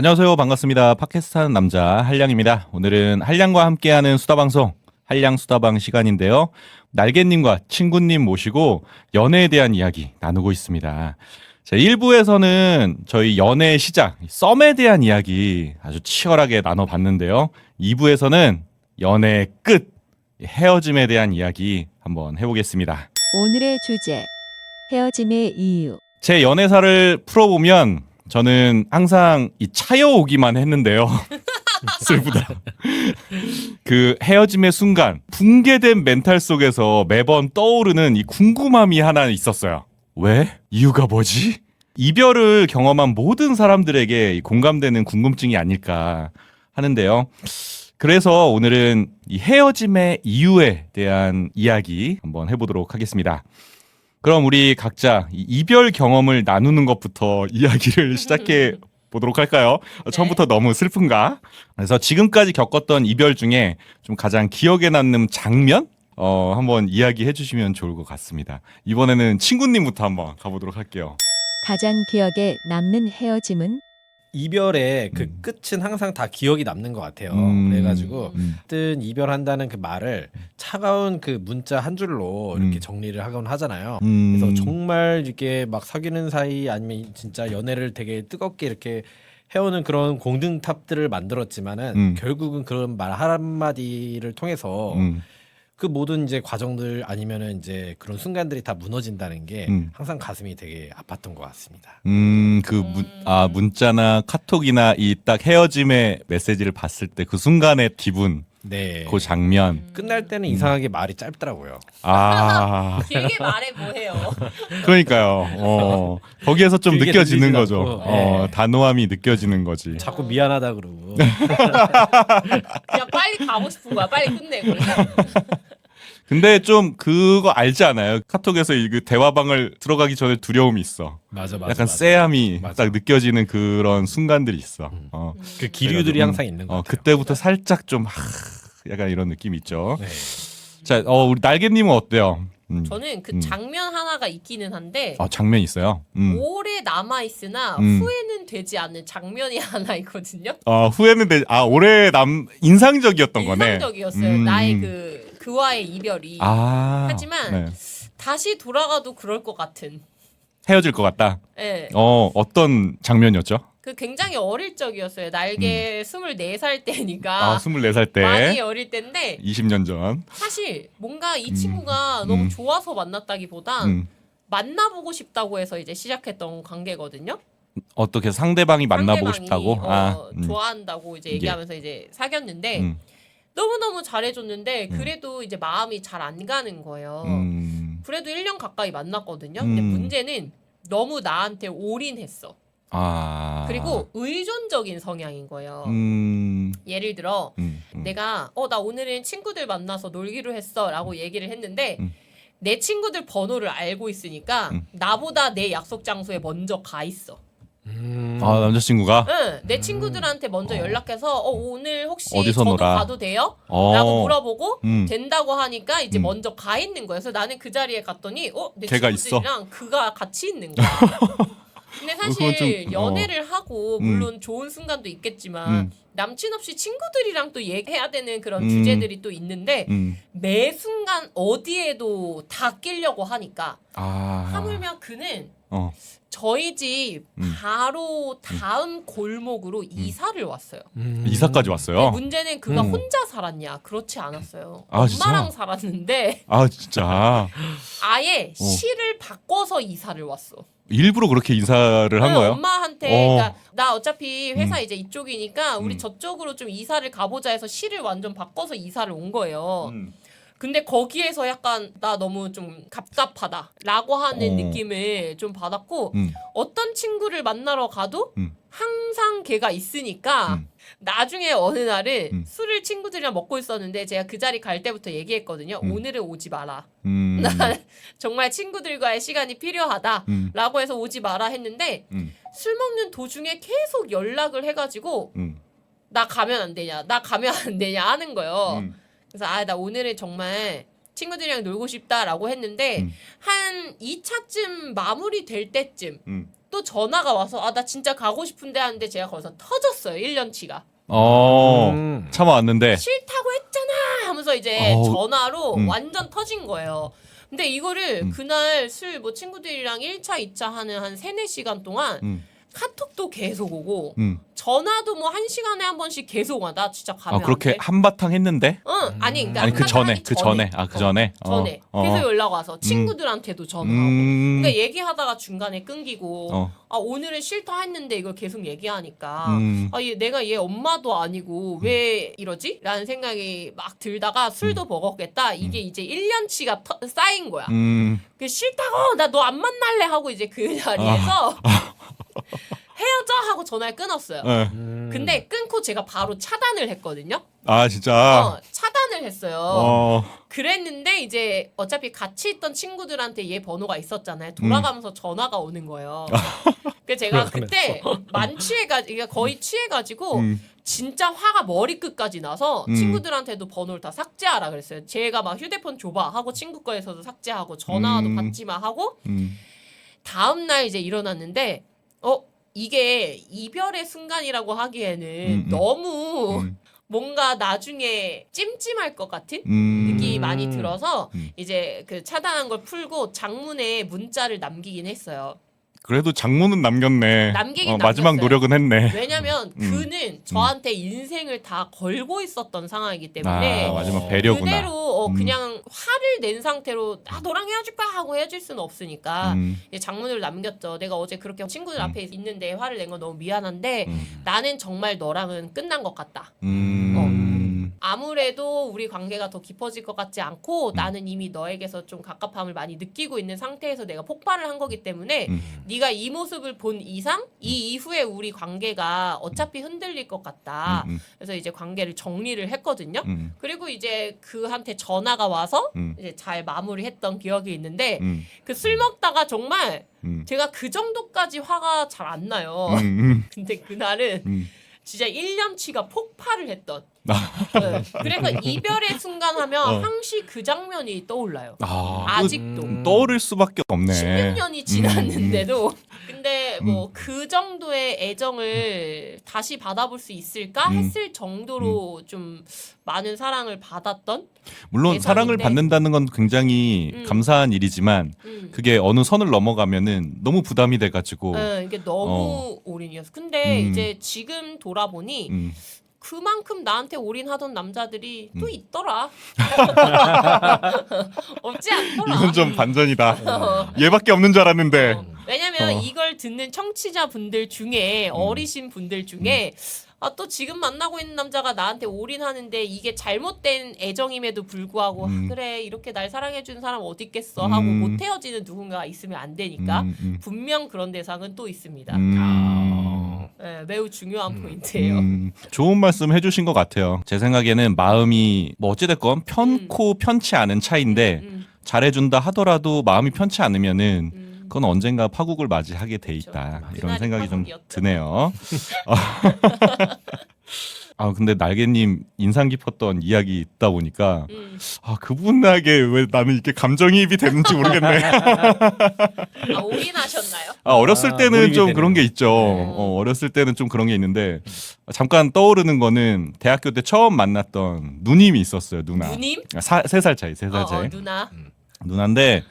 안녕하세요. 반갑습니다. 팟캐스트 하는 남자 한량입니다. 오늘은 한량과 함께하는 수다방송 한량 수다방 시간인데요. 날개님과 친구님 모시고 연애에 대한 이야기 나누고 있습니다. 자, 1부에서는 저희 연애의 시작, 썸에 대한 이야기 아주 치열하게 나눠봤는데요. 2부에서는 연애의 끝, 헤어짐에 대한 이야기 한번 해보겠습니다. 오늘의 주제, 헤어짐의 이유. 제 연애사를 풀어보면 저는 항상 이 차여오기만 했는데요. 슬프다. 그 헤어짐의 순간 붕괴된 멘탈 속에서 매번 떠오르는 이 궁금함이 하나 있었어요. 왜? 이유가 뭐지? 이별을 경험한 모든 사람들에게 이 공감되는 궁금증이 아닐까 하는데요. 그래서 오늘은 이 헤어짐의 이유에 대한 이야기 한번 해보도록 하겠습니다. 그럼 우리 각자 이 이별 경험을 나누는 것부터 이야기를 시작해 보도록 할까요? 네. 처음부터 너무 슬픈가? 그래서 지금까지 겪었던 이별 중에 좀 가장 기억에 남는 장면? 한번 이야기해 주시면 좋을 것 같습니다. 이번에는 친구님부터 한번 가보도록 할게요. 가장 기억에 남는 헤어짐은? 이별의 그 끝은 항상 다 기억이 남는 것 같아요. 그래가지고 어쨌든 이별한다는 그 말을 차가운 그 문자 한 줄로 이렇게 정리를 하곤 하잖아요. 그래서 정말 이렇게 막 사귀는 사이 아니면 진짜 연애를 되게 뜨겁게 이렇게 해오는 그런 공든탑들을 만들었지만은 결국은 그런 말 한마디를 통해서 그 모든 이제 과정들 아니면은 이제 그런 순간들이 다 무너진다는 게 항상 가슴이 되게 아팠던 것 같습니다. 문자나 카톡이나 이 딱 헤어짐의 메시지를 봤을 때 그 순간의 기분, 네. 그 장면. 끝날 때는 이상하게 말이 짧더라고요. 길게 말해 뭐해요. 그러니까요. 거기에서 좀 길게 느껴지는 들리진 거죠. 않고. 네. 단호함이 느껴지는 거지. 자꾸 미안하다 그러고. 그냥 빨리 가고 싶은 거야. 빨리 끝내. 그래서. 근데 좀 그거 알지 않아요? 카톡에서 그 대화방을 들어가기 전에 두려움이 있어. 맞아. 약간 쎄함이 맞아. 딱 느껴지는 그런 순간들이 있어. 그 기류들이 그래가지고, 항상 있는 것 같아요. 그때부터 살짝 좀 약간 이런 느낌이 있죠. 네. 자, 우리 날개님은 어때요? 저는 그 장면 하나가 있기는 한데 장면 있어요. 오래 남아 있으나 음. 후회는 되지 않는 장면이 하나 있거든요. 후회는 오래 인상적이었던 거네. 인상적이었어요. 나의 그와의 이별이. 하지만 네. 다시 돌아가도 그럴 것 같은. 헤어질 것 같다. 예. 어떤 장면이었죠? 그 굉장히 어릴 적이었어요. 날개 24살 때니까. 24살 때. 많이 어릴 때인데 20년 전. 사실 뭔가 이 친구가 너무 좋아서 만났다기보단 만나보고 싶다고 해서 이제 시작했던 관계거든요. 어떻게 상대방이 만나보고 상대방이, 싶다고? 좋아한다고 이제 얘기하면서 이제 사귀었는데 너무너무 잘해줬는데 그래도 이제 마음이 잘 안 가는 거예요. 그래도 1년 가까이 만났거든요. 근데 문제는 너무 나한테 올인했어. 그리고 의존적인 성향인 거예요. 예를 들어 내가 나 오늘은 친구들 만나서 놀기로 했어 라고 얘기를 했는데 내 친구들 번호를 알고 있으니까 나보다 내 약속 장소에 먼저 가 있어. 남자친구가? 응, 내 친구들한테 먼저 연락해서 오늘 혹시 어디서 저도 놀아? 가도 돼요? 어. 라고 물어보고 된다고 하니까 이제 음. 먼저 가 있는 거예요. 그래서 나는 그 자리에 갔더니 내 걔가 친구들이랑 그가 같이 있는 거야. 근데 그건 사실 좀, 연애를 하고 물론 좋은 순간도 있겠지만 남친 없이 친구들이랑 또 얘기해야 되는 그런 주제들이 또 있는데 매 순간 어디에도 다 끼려고 하니까 하물며 그는 저희 집 바로 다음 골목으로 이사를 왔어요. 이사까지 왔어요? 문제는 그가 혼자 살았냐? 그렇지 않았어요. 진짜? 엄마랑 살았는데 진짜. 아예 시를 바꿔서 이사를 왔어. 일부러 그렇게 인사를 한 거예요? 엄마한테 그러니까 나 어차피 회사 이제 이쪽이니까 우리 저쪽으로 좀 이사를 가보자 해서 시를 완전 바꿔서 이사를 온 거예요. 근데 거기에서 약간 나 너무 좀 갑갑하다라고 하는 느낌을 좀 받았고 어떤 친구를 만나러 가도 항상 걔가 있으니까 나중에 어느 날은 술을 친구들이랑 먹고 있었는데 제가 그 자리 갈 때부터 얘기했거든요. 오늘은 오지 마라. 난 정말 친구들과의 시간이 필요하다라고 해서 오지 마라 했는데 술 먹는 도중에 계속 연락을 해가지고 나 가면 안 되냐 나 가면 안 되냐 하는 거예요. 그래서 나 오늘은 정말 친구들이랑 놀고 싶다라고 했는데 한 2차쯤 마무리될 때쯤 또 전화가 와서 나 진짜 가고 싶은데 하는데 제가 거기서 터졌어요. 1년치가. 참아왔는데. 싫다고 했잖아 하면서 이제 전화로 완전 터진 거예요. 근데 이거를 그날 술 뭐 친구들이랑 1차, 2차 하는 한 3, 4시간 동안 카톡도 계속 오고 전화도 뭐 1시간에 한 번씩 계속 와. 나 진짜 가면 그렇게 안 돼. 한바탕 했는데? 응, 아니 그러니까 아니 그 전에 하기 그 전에 그 전에. 전에 계속 연락 와서 친구들한테도 전화하고 그러니까 얘기하다가 중간에 끊기고 오늘은 싫다 했는데 이걸 계속 얘기하니까 내가 얘 엄마도 아니고 왜 이러지? 라는 생각이 막 들다가 술도 먹었겠다. 이게 이제 1년치가 쌓인 거야. 그 싫다고 나 너 안 만날래 하고 이제 그 자리에서 헤어져 하고 전화를 끊었어요. 근데 끊고 제가 바로 차단을 했거든요. 아 진짜. 차단을 했어요. 그랬는데 이제 어차피 같이 있던 친구들한테 얘 번호가 있었잖아요. 돌아가면서 전화가 오는 거예요. 그래서 제가 그때 만취해가지고 거의 취해가지고 진짜 화가 머리끝까지 나서 친구들한테도 번호를 다 삭제하라 그랬어요. 제가 막 휴대폰 줘봐 하고 친구 거에서도 삭제하고 전화도 받지 마 하고 다음날 이제 일어났는데 이게 이별의 순간이라고 하기에는 너무 뭔가 나중에 찜찜할 것 같은 느낌이 많이 들어서 이제 그 차단한 걸 풀고 장문에 문자를 남기긴 했어요. 그래도 장문은 남겼네. 남기긴 마지막 남겼어요. 노력은 했네. 왜냐면 그는 저한테 인생을 다 걸고 있었던 상황이기 때문에 마지막 배려구나. 그대로 그냥 화를 낸 상태로 너랑 헤어질 거야 하고 헤어질 수는 없으니까 이제 장문을 남겼죠. 내가 어제 그렇게 친구들 앞에 있는데 화를 낸 건 너무 미안한데 나는 정말 너랑은 끝난 것 같다. 아무래도 우리 관계가 더 깊어질 것 같지 않고 나는 이미 너에게서 좀 갑갑함을 많이 느끼고 있는 상태에서 내가 폭발을 한 거기 때문에 네가 이 모습을 본 이상 이 이후에 우리 관계가 어차피 흔들릴 것 같다. 그래서 이제 관계를 정리를 했거든요. 그리고 이제 그한테 전화가 와서 이제 잘 마무리했던 기억이 있는데 그 술 먹다가 정말 제가 그 정도까지 화가 잘 안 나요. 근데 그날은 진짜 1년치가 폭발을 했던. 네. 그래서 이별의 순간 하면 항시 그 장면이 떠올라요. 아직도. 떠오를 수밖에 없네. 16년이 지났는데도. 근데 뭐 그 정도의 애정을 다시 받아볼 수 있을까 했을 정도로 좀 많은 사랑을 받았던. 물론 예상인데. 사랑을 받는다는 건 굉장히 감사한 일이지만 그게 어느 선을 넘어가면은 너무 부담이 돼가지고. 이게 너무 올인이었어. 근데 이제 지금 돌아보니 그만큼 나한테 올인하던 남자들이 또 있더라. 없지 않더라. 이건 좀 반전이다. 얘밖에 없는 줄 알았는데. 왜냐면 이걸 듣는 청취자분들 중에 어리신 분들 중에 또 지금 만나고 있는 남자가 나한테 올인하는데 이게 잘못된 애정임에도 불구하고 그래 이렇게 날 사랑해주는 사람 어디 있겠어 하고 못 헤어지는 누군가가 있으면 안 되니까 분명 그런 대상은 또 있습니다. 네, 매우 중요한 포인트예요. 좋은 말씀 해주신 것 같아요. 제 생각에는 마음이 뭐 어찌됐건 편코 편치 않은 차이인데 잘해준다 하더라도 마음이 편치 않으면은 그건 언젠가 파국을 맞이하게 돼 있다. 그렇죠. 이런 생각이 좀 파국이었죠. 드네요. 근데 날개님 인상 깊었던 이야기 있다 보니까 그분에게 왜 나는 이렇게 감정이입이 됐는지 모르겠네. 올인하셨나요? 어렸을 때는 몰입이 좀 되네요. 그런 게 있죠. 어렸을 때는 좀 그런 게 있는데 잠깐 떠오르는 거는 대학교 때 처음 만났던 누님이 있었어요. 누나. 누님? 3살 차이, 3살 차이. 누나. 누나인데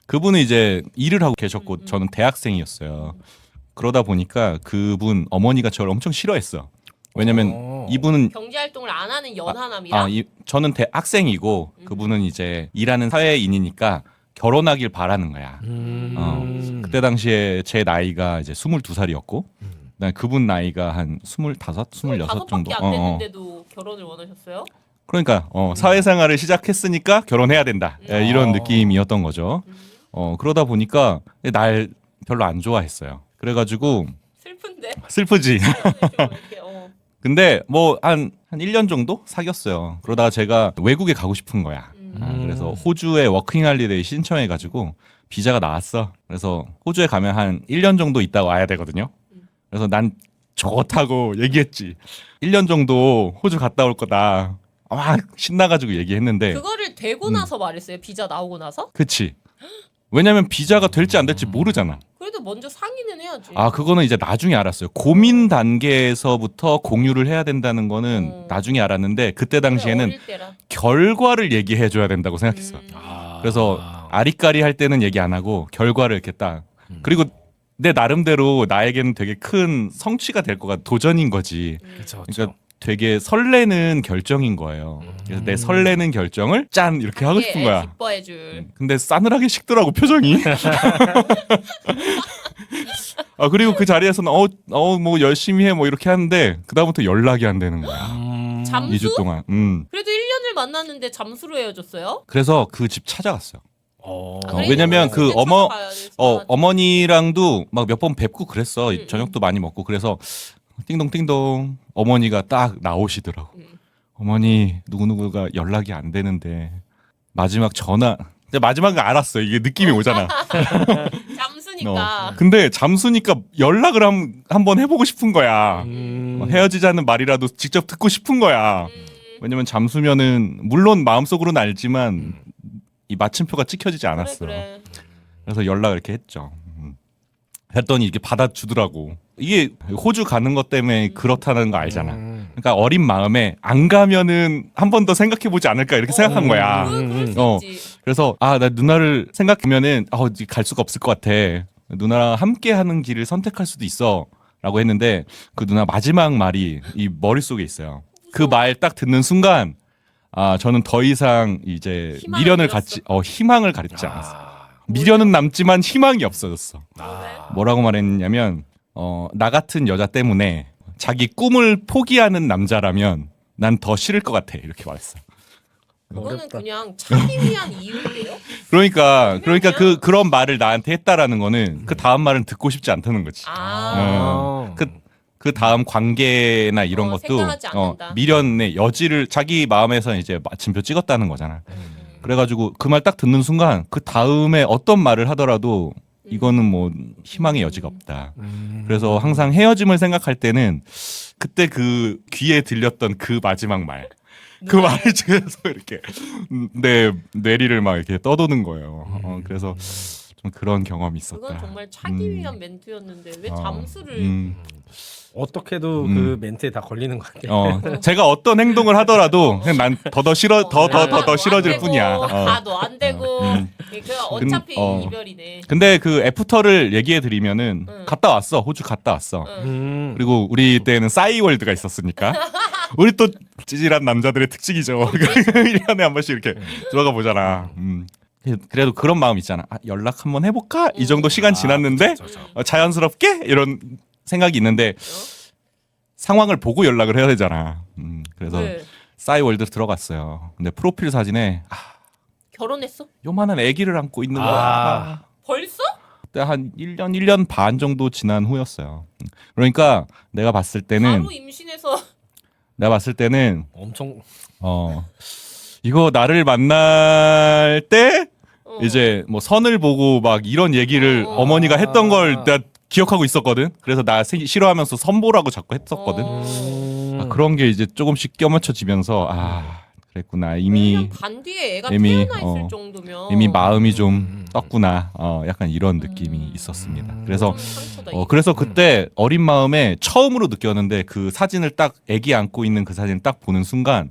그분은 이제 일을 하고 계셨고 저는 대학생이었어요. 그러다 보니까 그분 어머니가 저를 엄청 싫어했어. 왜냐면 이분은 경제 활동을 안 하는 연하남이라. 저는 대학생이고 그분은 이제 일하는 사회인이니까 결혼하길 바라는 거야. 그때 당시에 제 나이가 이제 22살이었고 그분 나이가 한 25, 26 정도. 5밖에 안 됐는데도 결혼을 원하셨어요? 그러니까 사회생활을 시작했으니까 결혼해야 된다. 이런 느낌이었던 거죠. 그러다 보니까 날 별로 안 좋아했어요. 그래가지고 슬픈데. 슬프지. 이렇게, 근데 뭐 한 1년 정도 사귀었어요. 그러다가 제가 외국에 가고 싶은 거야. 그래서 호주에 워킹홀리데이 신청해가지고 비자가 나왔어. 그래서 호주에 가면 한 1년 정도 있다가 와야 되거든요. 그래서 난 좋다고 얘기했지. 1년 정도 호주 갔다 올 거다. 막 신나가지고 얘기했는데 그거를 되고 나서 말했어요. 비자 나오고 나서? 그치. 왜냐면 비자가 될지 안 될지 모르잖아. 그래도 먼저 상의는 해야지. 아 그거는 이제 나중에 알았어요. 고민 단계에서부터 공유를 해야 된다는 거는 나중에 알았는데 그때 당시에는 어릴 때라. 결과를 얘기해 줘야 된다고 생각했어. 그래서 아리까리 할 때는 얘기 안 하고 결과를 이렇게 딱 그리고 내 나름대로 나에게는 되게 큰 성취가 될 거가 도전인 거지. 그렇죠. 그러니까 되게 설레는 결정인 거예요. 그래서 내 설레는 결정을 짠 이렇게 하고 싶은 거야. 기뻐해줄. 근데 싸늘하게 식더라고 표정이. 아 그리고 그 자리에서는 뭐 열심히 해 뭐 이렇게 하는데 그 다음부터 연락이 안 되는 거야. 잠수? 2주 동안. 그래도 1년을 만났는데 잠수로 헤어졌어요? 그래서 그 집 찾아갔어요. 그래? 왜냐면 그 그때 찾아가야 돼, 어머니랑도 막 몇 번 뵙고 그랬어. 저녁도 많이 먹고 그래서 띵동띵동 어머니가 딱 나오시더라고. 어머니 누구누구가 연락이 안 되는데 마지막 전화. 근데 마지막은 알았어. 이게 느낌이 오잖아. 잠수니까. 근데 잠수니까 연락을 한번 해보고 싶은 거야. 헤어지자는 말이라도 직접 듣고 싶은 거야. 왜냐면 잠수면은 물론 마음속으로는 알지만 이 마침표가 찍혀지지 않았어. 그래. 그래서 연락을 이렇게 했죠. 했더니 이게 받아주더라고. 이게 호주 가는 것 때문에 그렇다는 거 알잖아. 그러니까 어린 마음에 안 가면은 한 번 더 생각해보지 않을까 이렇게 생각한 거야. 그럴 수 어. 있지. 그래서 나 누나를 생각하면은 갈 수가 없을 것 같아. 누나랑 함께 하는 길을 선택할 수도 있어. 라고 했는데 그 누나 마지막 말이 이 머릿속에 있어요. 그 말 딱 듣는 순간 저는 더 이상 이제 희망을 미련을 잃었어? 갖지 희망을 가졌지 않았어. 미련은 남지만 희망이 없어졌어. 뭐라고 말했냐면 나 같은 여자 때문에 자기 꿈을 포기하는 남자라면 난 더 싫을 것 같아. 이렇게 말했어. 그거는 어렵다. 그냥 찾기 위한 이유인데요? 그러니까 그런 말을 나한테 했다라는 거는 그 다음 말은 듣고 싶지 않다는 거지. 그 다음 관계나 이런 것도 생각하지 않는다. 미련의 여지를 자기 마음에서 이제 마침표 찍었다는 거잖아. 그래가지고 그 말 딱 듣는 순간 그 다음에 어떤 말을 하더라도 이거는 뭐 희망의 여지가 없다. 그래서 항상 헤어짐을 생각할 때는 그때 그 귀에 들렸던 그 마지막 말. 그 말을 중에서 이렇게 내 뇌리를 막 이렇게 떠도는 거예요. 그래서 좀 그런 경험이 있었다. 그건 정말 차기 위한 멘트였는데 왜 잠수를 어떻게도 그 멘트에 다 걸리는 것 같아요. 제가 어떤 행동을 하더라도 그냥 난 더 싫어 더 싫어질 뿐이야. 가도 안 되고 그 어차피 이별이네. 근데 그 애프터를 얘기해 드리면은 갔다 왔어. 호주 갔다 왔어. 그리고 우리 때는 싸이월드가 있었으니까 우리 또 찌질한 남자들의 특징이죠. 1년에 한 번씩 이렇게 들어가 보잖아. 그래도 그런 마음 있잖아. 연락 한번 해볼까? 이 정도 시간 지났는데 자연스럽게 이런 생각이 있는데 상황을 보고 연락을 해야 되잖아. 그래서 싸이월드 들어갔어요. 근데 프로필 사진에 결혼했어? 요만한 아기를 안고 있는 거야. 벌써? 그때 한 1년 반 정도 지난 후였어요. 그러니까 내가 봤을 때는 바로 임신해서 엄청 이거 나를 만날 때 이제 뭐 선을 보고 막 이런 얘기를 어머니가 했던 걸 내가 기억하고 있었거든. 그래서 나 싫어하면서 선보라고 자꾸 했었거든. 그런 게 이제 조금씩 껴맞춰지면서 그랬구나. 이미 1년 반 뒤에 애가 이미, 태어나 있을 정도면 이미 마음이 좀 떴구나. 약간 이런 느낌이 있었습니다. 그래서 상처다, 그래서 그때 어린 마음에 처음으로 느꼈는데 그 사진을 딱 아기 안고 있는 그 사진을 딱 보는 순간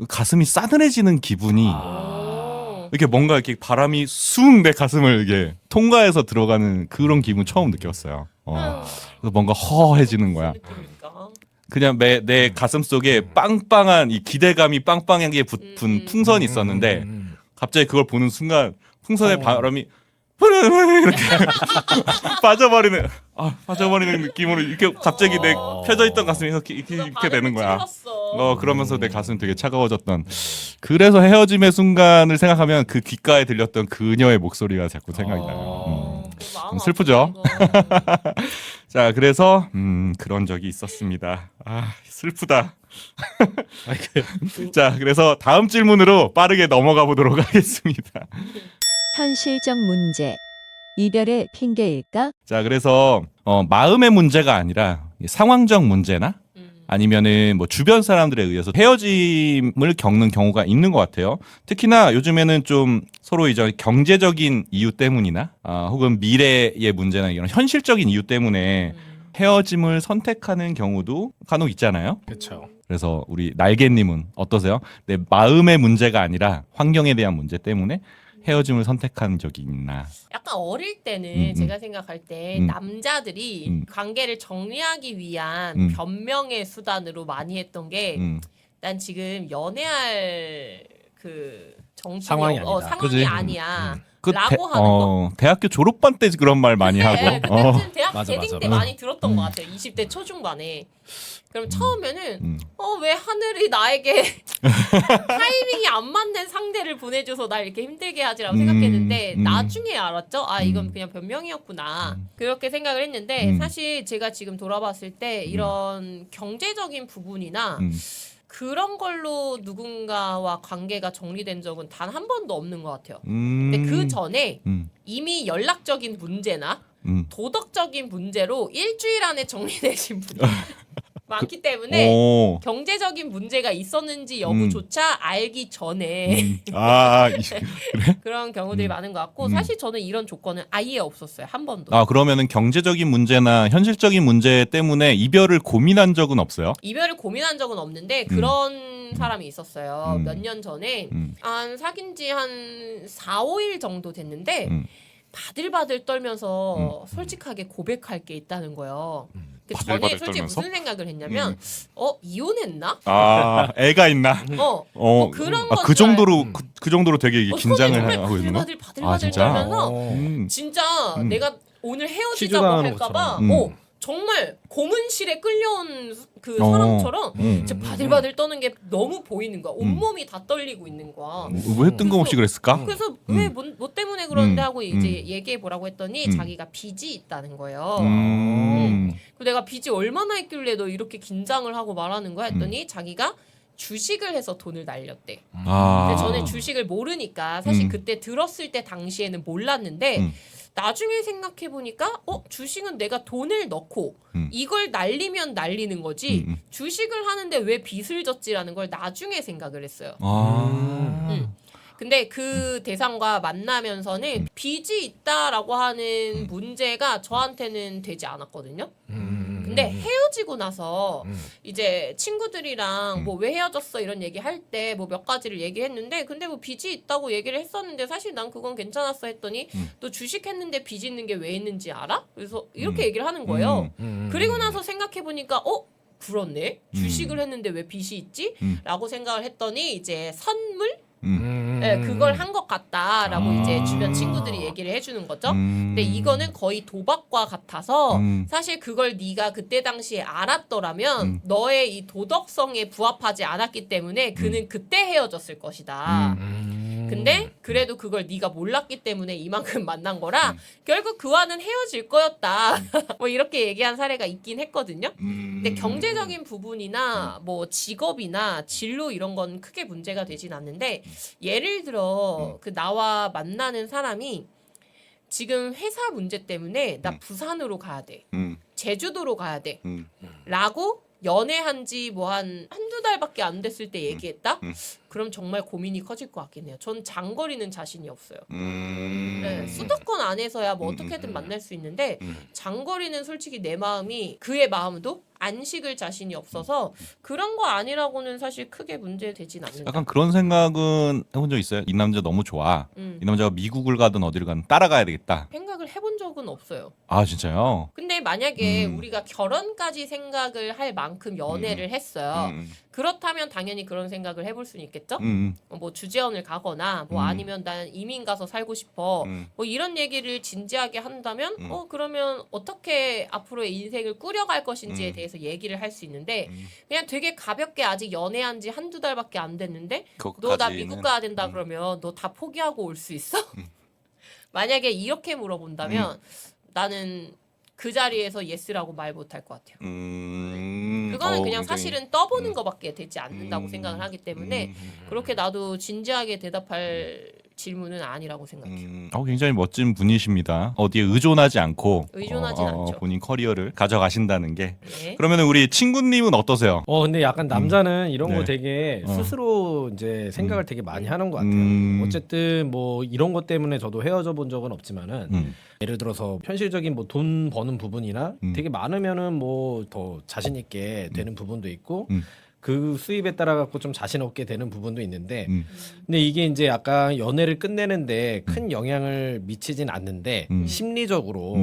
가슴이 싸늘해지는 기분이 이렇게 뭔가 이렇게 바람이 쑥 내 가슴을 이렇게 통과해서 들어가는 그런 기분 처음 느꼈어요. 그래서 뭔가 허해지는 거야. 그냥 내 가슴 속에 빵빵한 이 기대감이 빵빵하게 붙은 풍선이 있었는데 갑자기 그걸 보는 순간 풍선의 바람이 이렇게 빠져버리는 느낌으로 이렇게 갑자기 내 펴져 있던 가슴이 이렇게 되는 거야. 그러면서 내 가슴이 되게 차가워졌던. 그래서 헤어짐의 순간을 생각하면 그 귓가에 들렸던 그녀의 목소리가 자꾸 생각이 나요. 좀 슬프죠? 자, 그래서 그런 적이 있었습니다. 슬프다. 자, 그래서 다음 질문으로 빠르게 넘어가 보도록 하겠습니다. 현실적 문제. 이별의 핑계일까? 자, 그래서 마음의 문제가 아니라 상황적 문제나 아니면은 뭐 주변 사람들에 의해서 헤어짐을 겪는 경우가 있는 것 같아요. 특히나 요즘에는 좀 서로 이제 경제적인 이유 때문이나 혹은 미래의 문제나 이런 현실적인 이유 때문에 헤어짐을 선택하는 경우도 간혹 있잖아요. 그렇죠. 그래서 우리 날개님은 어떠세요? 내 마음의 문제가 아니라 환경에 대한 문제 때문에 헤어짐을 선택한 적이 있나? 약간 어릴 때는 제가 생각할 때 음. 남자들이 관계를 정리하기 위한 변명의 수단으로 많이 했던 게 난 지금 연애할 그 정신이 상황이 아니다. 상황이 그지? 아니야. 그 라고 하는 거. 대학교 졸업반 때 그런 말 많이 네, 하고. 그때쯤 대학 맞아, 재딩 맞아. 때 많이 들었던 것 같아요. 20대 초중반에. 그럼 처음에는 왜 하늘이 나에게 타이밍이 안 맞는 상대를 보내줘서 날 이렇게 힘들게 하지라고 생각했는데 나중에 알았죠. 아 이건 그냥 변명이었구나. 그렇게 생각을 했는데 사실 제가 지금 돌아봤을 때 이런 경제적인 부분이나 그런 걸로 누군가와 관계가 정리된 적은 단 한 번도 없는 것 같아요. 근데 그 전에 이미 연락적인 문제나 도덕적인 문제로 일주일 안에 정리되신 분이 많기 때문에 오. 경제적인 문제가 있었는지 여부조차 알기 전에 그런 경우들이 많은 것 같고 사실 저는 이런 조건은 아예 없었어요. 한 번도. 그러면은 경제적인 문제나 현실적인 문제 때문에 이별을 고민한 적은 없어요? 이별을 고민한 적은 없는데 그런 사람이 있었어요. 몇 년 전에 한 사귄 지 한 4, 5일 정도 됐는데 바들바들 떨면서 솔직하게 고백할 게 있다는 거예요. 근데 전에 바들바들 솔직히 떨면서? 무슨 생각을 했냐면 이혼했나? 애가 있나? 그런 건 그 줄 정도로 그 정도로 되게 이게 손이 긴장을 정말 하고 있는 거? 바들바들 진짜? 떨면서 음. 진짜 내가 오늘 헤어지자고 시주당하는 할까봐 것처럼. 정말 고문실에 끌려온 그 어. 사람처럼 진짜 바들바들 떠는 게 너무 보이는 거야. 온몸이 다 떨리고 있는 거야. 왜 뜬금없이 그랬을까? 그래서 왜 뭐 때문에 그러는데 하고 이제 얘기해 보라고 했더니 자기가 빚이 있다는 거예요. 그리고 내가 빚이 얼마나 있길래 너 이렇게 긴장을 하고 말하는 거야 했더니 자기가 주식을 해서 돈을 날렸대. 근데 저는 주식을 모르니까 사실 그때 들었을 때 당시에는 몰랐는데 나중에 생각해 보니까 주식은 내가 돈을 넣고 이걸 날리면 날리는 거지 주식을 하는데 왜 빚을 졌지라는 걸 나중에 생각을 했어요. 근데 그 대상과 만나면서는 빚이 있다라고 하는 문제가 저한테는 되지 않았거든요. 근데 헤어지고 나서 이제 친구들이랑 뭐 왜 헤어졌어 이런 얘기 할 때 뭐 몇 가지를 얘기했는데 근데 뭐 빚이 있다고 얘기를 했었는데 사실 난 그건 괜찮았어 했더니 너 주식했는데 빚 있는 게 왜 있는지 알아? 그래서 이렇게 얘기를 하는 거예요. 그리고 나서 생각해 보니까 그렇네. 주식을 했는데 왜 빚이 있지? 라고 생각을 했더니 이제 선물? 네, 그걸 한 것 같다라고 이제 주변 친구들이 얘기를 해주는 거죠. 근데 이거는 거의 도박과 같아서 사실 그걸 네가 그때 당시에 알았더라면 너의 이 도덕성에 부합하지 않았기 때문에 그는 그때 헤어졌을 것이다. 근데 그래도 그걸 네가 몰랐기 때문에 이만큼 만난 거라 결국 그와는 헤어질 거였다. 뭐 이렇게 얘기한 사례가 있긴 했거든요. 근데 경제적인 부분이나 뭐 직업이나 진로 이런 건 크게 문제가 되진 않는데 예를 들어 그 나와 만나는 사람이 지금 회사 문제 때문에 나 부산으로 가야 돼. 제주도로 가야 돼. 라고 연애한 지 뭐 한두 달밖에 안 됐을 때 얘기했다? 그럼 정말 고민이 커질 것 같긴 해요. 전 장거리는 자신이 없어요. 네, 수도권 안에서야 뭐 어떻게든 만날 수 있는데 장거리는 솔직히 내 마음이 그의 마음도 안식을 자신이 없어서 그런 거 아니라고는 사실 크게 문제 되진 않는다. 약간 그런 생각은 해본 적 있어요? 이 남자 너무 좋아. 이 남자가 미국을 가든 어디를 가든 따라가야 되겠다. 생각을 해본 적은 없어요. 아 진짜요? 근데 만약에 우리가 결혼까지 생각을 할 만큼 연애를 했어요. 그렇다면 당연히 그런 생각을 해볼 수는 있겠죠. 뭐 주재원을 가거나 뭐 아니면 난 이민 가서 살고 싶어. 뭐 이런 얘기를 진지하게 한다면 그러면 어떻게 앞으로의 인생을 꾸려갈 것인지에 대해서 얘기를 할 수 있는데 그냥 되게 가볍게 아직 연애한 지 한두 달밖에 안 됐는데 너 나 미국 가야 된다 그러면 너 다 포기하고 올 수 있어? 만약에 이렇게 물어본다면 나는 그 자리에서 예스라고 말 못할 것 같아요. 그거는 그냥 굉장히- 사실은 떠보는 것밖에 되지 않는다고 생각을 하기 때문에 그렇게 나도 진지하게 대답할 질문은 아니라고 생각해요. 굉장히 멋진 분이십니다. 어디에 의존하지 않고 의존하진 않죠. 본인 커리어를 가져가신다는 게. 네. 그러면 우리 친구님은 어떠세요? 근데 약간 남자는 이런 거 네. 되게 스스로 이제 생각을 되게 많이 하는 것 같아요. 어쨌든 뭐 이런 것 때문에 저도 헤어져 본 적은 없지만은 예를 들어서 현실적인 뭐 돈 버는 부분이나 되게 많으면은 뭐 더 자신 있게 되는 부분도 있고 그 수입에 따라 갖고 좀 자신 없게 되는 부분도 있는데 근데 이게 이제 약간 연애를 끝내는데 큰 영향을 미치진 않는데 심리적으로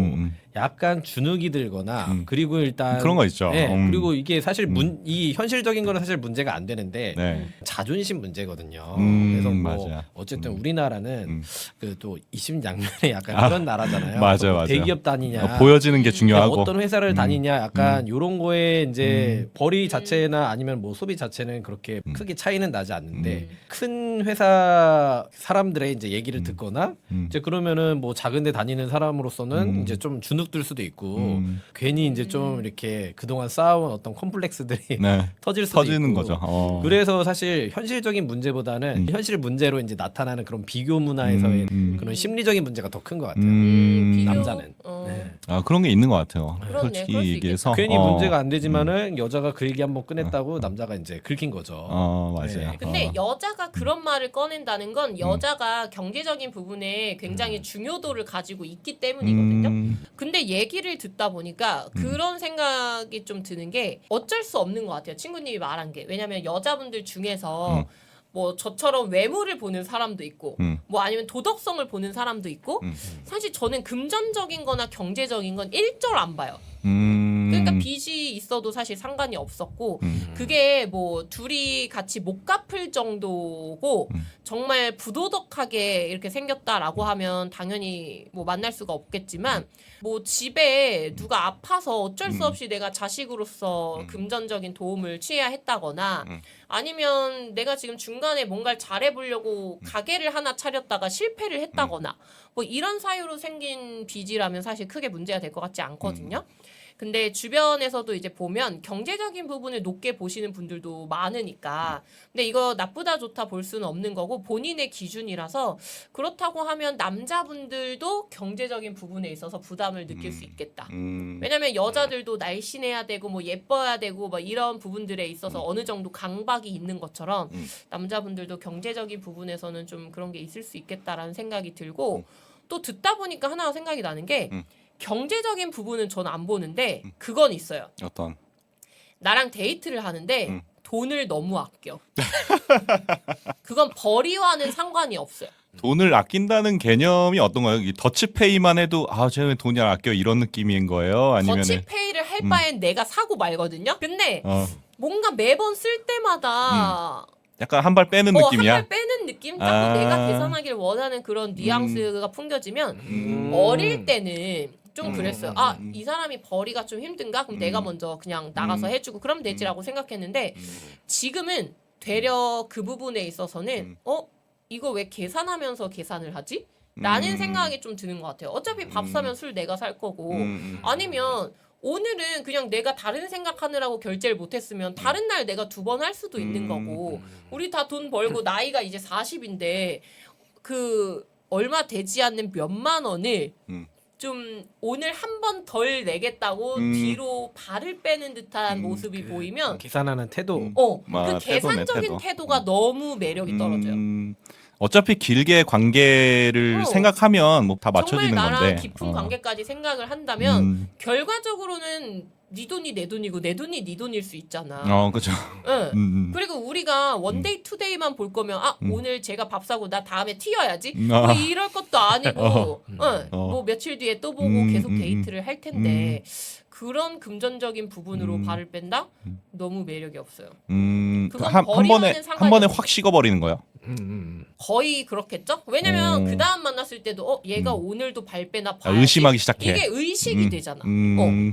약간 주눅이 들거나 그리고 일단 그런 거 있죠. 네, 그리고 이게 사실 이 현실적인 거는 사실 문제가 안 되는데 네. 자존심 문제거든요. 그래서 뭐 맞아. 어쨌든 우리나라는 그 또 이심양면에 약간 그런 나라잖아요. 맞아, 뭐 맞아. 대기업 다니냐 보여지는 게 중요하고. 어떤 회사를 다니냐 약간 요런 거에 이제 벌이 자체나 아니면 뭐 소비 자체는 그렇게 크게 차이는 나지 않는데 큰 회사 사람들의 이제 얘기를 듣거나 이제 그러면은 뭐 작은 데 다니는 사람으로서는 이제 좀 주눅들 수도 있고 괜히 이제 좀 이렇게 그동안 쌓아온 어떤 컴플렉스들이 네. 터질 수도 터지는 있고. 거죠. 그래서 사실 현실적인 문제보다는 현실 문제로 이제 나타나는 그런 비교 문화에서의 그런 심리적인 문제가 더 큰 것 같아요. 비교? 남자는. 네. 그런 게 있는 것 같아요. 그렇네, 솔직히 그럴 수 얘기해서 괜히 문제가 안 되지만은 여자가 그 얘기 한번 꺼냈다고 남자가 이제 긁힌 거죠. 맞아요. 네. 근데 여자가 그런 말을 꺼낸다는 건 여자가 경제적인 부분에 굉장히 중요도를 가지고 있기 때문이거든요. 근데 얘기를 듣다 보니까 그런 생각이 좀 드는 게 어쩔 수 없는 것 같아요. 친구님이 말한 게. 왜냐면 여자분들 중에서 뭐 저처럼 외모를 보는 사람도 있고 뭐 아니면 도덕성을 보는 사람도 있고 사실 저는 금전적인 거나 경제적인 건 일절 안 봐요. 그러니까 빚이 있어도 사실 상관이 없었고 그게 뭐 둘이 같이 못 갚을 정도고 정말 부도덕하게 이렇게 생겼다라고 하면 당연히 뭐 만날 수가 없겠지만 뭐 집에 누가 아파서 어쩔 수 없이 내가 자식으로서 금전적인 도움을 취해야 했다거나 아니면 내가 지금 중간에 뭔가를 잘해보려고 가게를 하나 차렸다가 실패를 했다거나 뭐 이런 사유로 생긴 빚이라면 사실 크게 문제가 될 것 같지 않거든요. 근데 주변에서도 이제 보면 경제적인 부분을 높게 보시는 분들도 많으니까 근데 이거 나쁘다 좋다 볼 수는 없는 거고 본인의 기준이라서 그렇다고 하면 남자분들도 경제적인 부분에 있어서 부담을 느낄 수 있겠다. 왜냐면 여자들도 날씬해야 되고 뭐 예뻐야 되고 뭐 이런 부분들에 있어서 어느 정도 강박이 있는 것처럼 남자분들도 경제적인 부분에서는 좀 그런 게 있을 수 있겠다라는 생각이 들고 또 듣다 보니까 하나 생각이 나는 게 경제적인 부분은 저는 안 보는데 그건 있어요. 어떤? 나랑 데이트를 하는데 돈을 너무 아껴. 그건 벌이와는 상관이 없어요. 돈을 아낀다는 개념이 어떤 거예요? 이 더치페이만 해도 쟤는 돈이 아껴 이런 느낌인 거예요? 아니면 더치페이를 할 바엔 내가 사고 말거든요. 근데 뭔가 매번 쓸 때마다 약간 한 발 빼는 느낌이야? 한 발 빼는 느낌? 자꾸 내가 계산하기를 원하는 그런 뉘앙스가 풍겨지면 어릴 때는 좀 그랬어요. 이 사람이 벌이가 좀 힘든가? 그럼 내가 먼저 그냥 나가서 해주고 그러면 되지라고 생각했는데 지금은 되려 그 부분에 있어서는 이거 왜 계산하면서 계산을 하지? 라는 생각이 좀 드는 것 같아요. 어차피 밥 사면 술 내가 살 거고 아니면 오늘은 그냥 내가 다른 생각하느라고 결제를 못했으면 다른 날 내가 2번 할 수도 있는 거고 우리 다 돈 벌고 나이가 이제 40인데 그 얼마 되지 않는 몇만 원을 좀 오늘 한 번 덜 내겠다고 뒤로 발을 빼는 듯한 모습이 보이면 계산하는 태도. 그 계산적인 태도가 너무 매력이 떨어져요. 어차피 길게 관계를 생각하면 뭐 다 맞춰지는 정말 나랑 건데. 깊은 관계까지 생각을 한다면 결과적으로는 네 돈이 내 돈이고 내 돈이 네 돈일 수 있잖아. 그렇죠. 응. 그리고 우리가 원데이 투데이만 볼 거면 오늘 제가 밥 사고 나 다음에 튀어야지 뭐 이럴 것도 아니고 뭐 며칠 뒤에 또 보고 계속 데이트를 할 텐데 그런 금전적인 부분으로 발을 뺀다? 너무 매력이 없어요. 그건 한 벌이와는 상관이 번에 없어요. 확 식어버리는 거예요? 거의 그렇겠죠? 왜냐면 그 다음 만났을 때도 얘가 오늘도 발 빼나 봐야지. 의심하기 시작해. 이게 의식이 되잖아.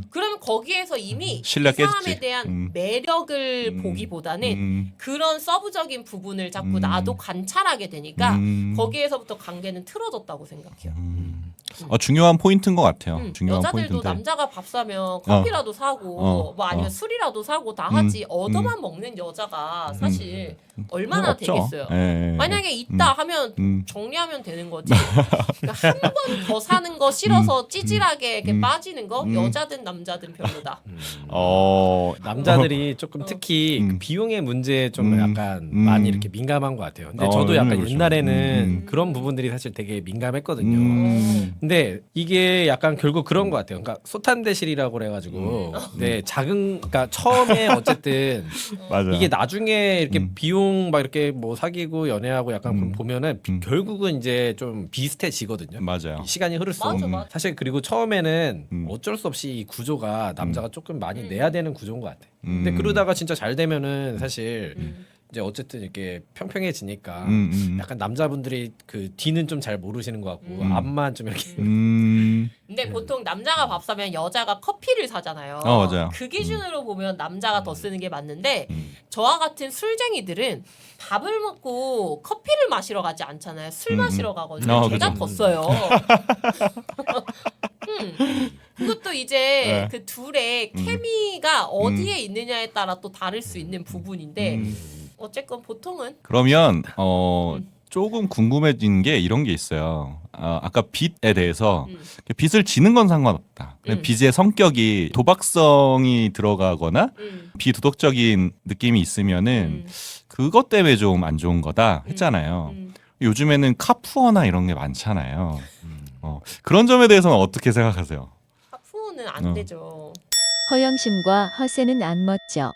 그러면 거기에서 이미 신뢰 이 사람에 깨졌지. 대한 매력을 보기보다는 그런 서브적인 부분을 자꾸 나도 관찰하게 되니까 거기에서부터 관계는 틀어졌다고 생각해요. 중요한 포인트인 것 같아요. 중요한 여자들도 포인트인데. 남자가 밥 사면 커피라도 사고 뭐 아니면 술이라도 사고 다 하지 얻어만 먹는 여자가 사실 얼마나 없죠. 되겠어요. 예. 만약에 있다 하면 정리하면 되는 거지. 그러니까 한 번 더 사는 거 싫어서 찌질하게 이렇게 빠지는 거 여자든 남자든 별로다. 남자들이 조금 특히 그 비용의 문제에 좀 약간 많이 이렇게 민감한 것 같아요. 근데 저도 약간 그렇죠. 옛날에는 그런 부분들이 사실 되게 민감했거든요. 근데 이게 약간 결국 그런 것 같아요. 그러니까 소탄대실이라고 그래가지고, 네 그러니까 처음에 어쨌든 맞아. 이게 나중에 이렇게 비용 막 이렇게 뭐 사귀고 연애하고 약간 보면은 결국은 이제 좀 비슷해지거든요. 맞아요. 시간이 흐를수록 맞아. 사실 그리고 처음에는 어쩔 수 없이 이 구조가 남자가 조금 많이 내야 되는 구조인 것 같아. 근데 그러다가 진짜 잘 되면은 사실 이제 어쨌든 이렇게 평평해지니까 약간 남자분들이 그 뒤는 좀 잘 모르시는 것 같고 앞만 좀 이렇게 근데 보통 남자가 밥 사면 여자가 커피를 사잖아요. 맞아요. 그 기준으로 보면 남자가 더 쓰는 게 맞는데 저와 같은 술쟁이들은 밥을 먹고 커피를 마시러 가지 않잖아요. 술 마시러 가거든요. 제가 그죠. 더 써요. 그것도 이제 네. 그 둘의 케미가 어디에 있느냐에 따라 또 다를 수 있는 부분인데 어쨌건 보통은 그러면 조금 궁금해진 게 이런 게 있어요. 아까 빚에 대해서 빚을 지는 건 상관없다. 빚의 성격이 도박성이 들어가거나 비도덕적인 느낌이 있으면은 그것 때문에 좀 안 좋은 거다 했잖아요. 요즘에는 카푸어나 이런 게 많잖아요. 그런 점에 대해서는 어떻게 생각하세요? 하프는 안 되죠. 허영심과 허세는 안 멋져.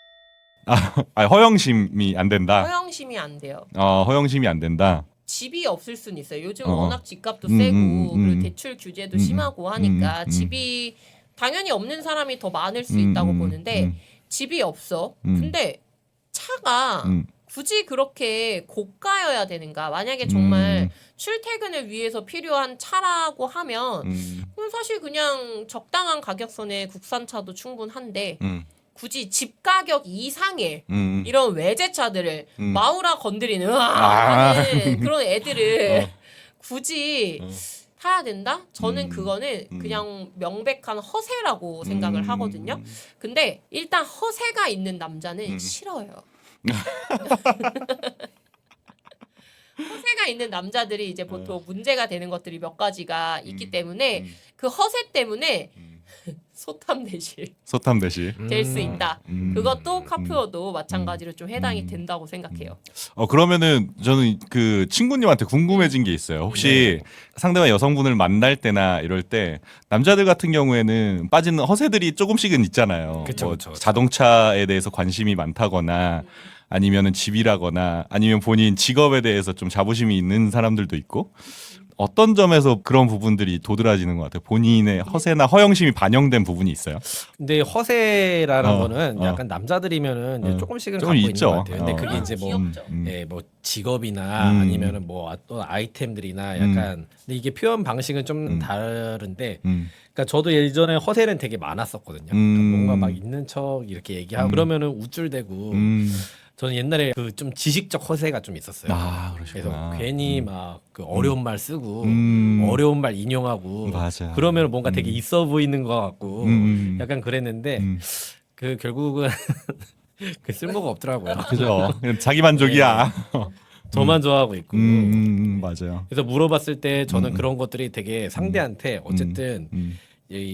허영심이 안 된다. 허영심이 안 돼요. 허영심이 안 된다. 집이 없을 순 있어요. 요즘 어. 워낙 집값도 세고 그리고 음. 대출 규제도 심하고 하니까 집이 당연히 없는 사람이 더 많을 수 있다고 보는데 집이 없어. 근데 차가 굳이 그렇게 고가여야 되는가? 만약에 정말 출퇴근을 위해서 필요한 차라고 하면 그럼 사실 그냥 적당한 가격선의 국산차도 충분한데 굳이 집 가격 이상의 이런 외제차들을 마우라 건드리는 하는 그런 애들을 굳이 타야 된다? 저는 그거는 그냥 명백한 허세라고 생각을 하거든요. 근데 일단 허세가 있는 남자는 싫어요. 허세가 있는 남자들이 이제 보통 문제가 되는 것들이 몇 가지가 있기 때문에 그 허세 때문에 소탐대실 소탐 대시. 될 수 있다. 그것도 카푸어도 마찬가지로 좀 해당이 된다고 생각해요. 그러면은 저는 그 친구님한테 궁금해진 게 있어요. 혹시 상대방 여성분을 만날 때나 이럴 때 남자들 같은 경우에는 빠지는 허세들이 조금씩은 있잖아요. 그쵸. 자동차에 대해서 관심이 많다거나 아니면은 집이라거나 아니면 본인 직업에 대해서 좀 자부심이 있는 사람들도 있고 어떤 점에서 그런 부분들이 도드라지는 것 같아요. 본인의 허세나 허영심이 반영된 부분이 있어요. 근데 허세라는 거는 약간 남자들이면은 이제 조금씩은 조금 갖고 있죠. 있는 것 같아요. 근데 그게 이제 뭐, 귀엽죠. 뭐 직업이나 아니면은 뭐 어떤 아이템들이나 약간 근데 이게 표현 방식은 좀 다른데 그러니까 저도 예전에 허세는 되게 많았었거든요. 그러니까 뭔가 막 있는 척 이렇게 얘기하고 그러면은 우쭐대고 저는 옛날에 그 좀 지식적 허세가 좀 있었어요. 그래서 그러시구나. 괜히 막 그 어려운 말 쓰고 어려운 말 인용하고 맞아. 그러면 뭔가 되게 있어 보이는 것 같고 약간 그랬는데 그 결국은 그 쓸모가 없더라고요. 그죠. 그냥 자기 만족이야. 저만 좋아하고 있고. 맞아요. 그래서 물어봤을 때 저는 그런 것들이 되게 상대한테 어쨌든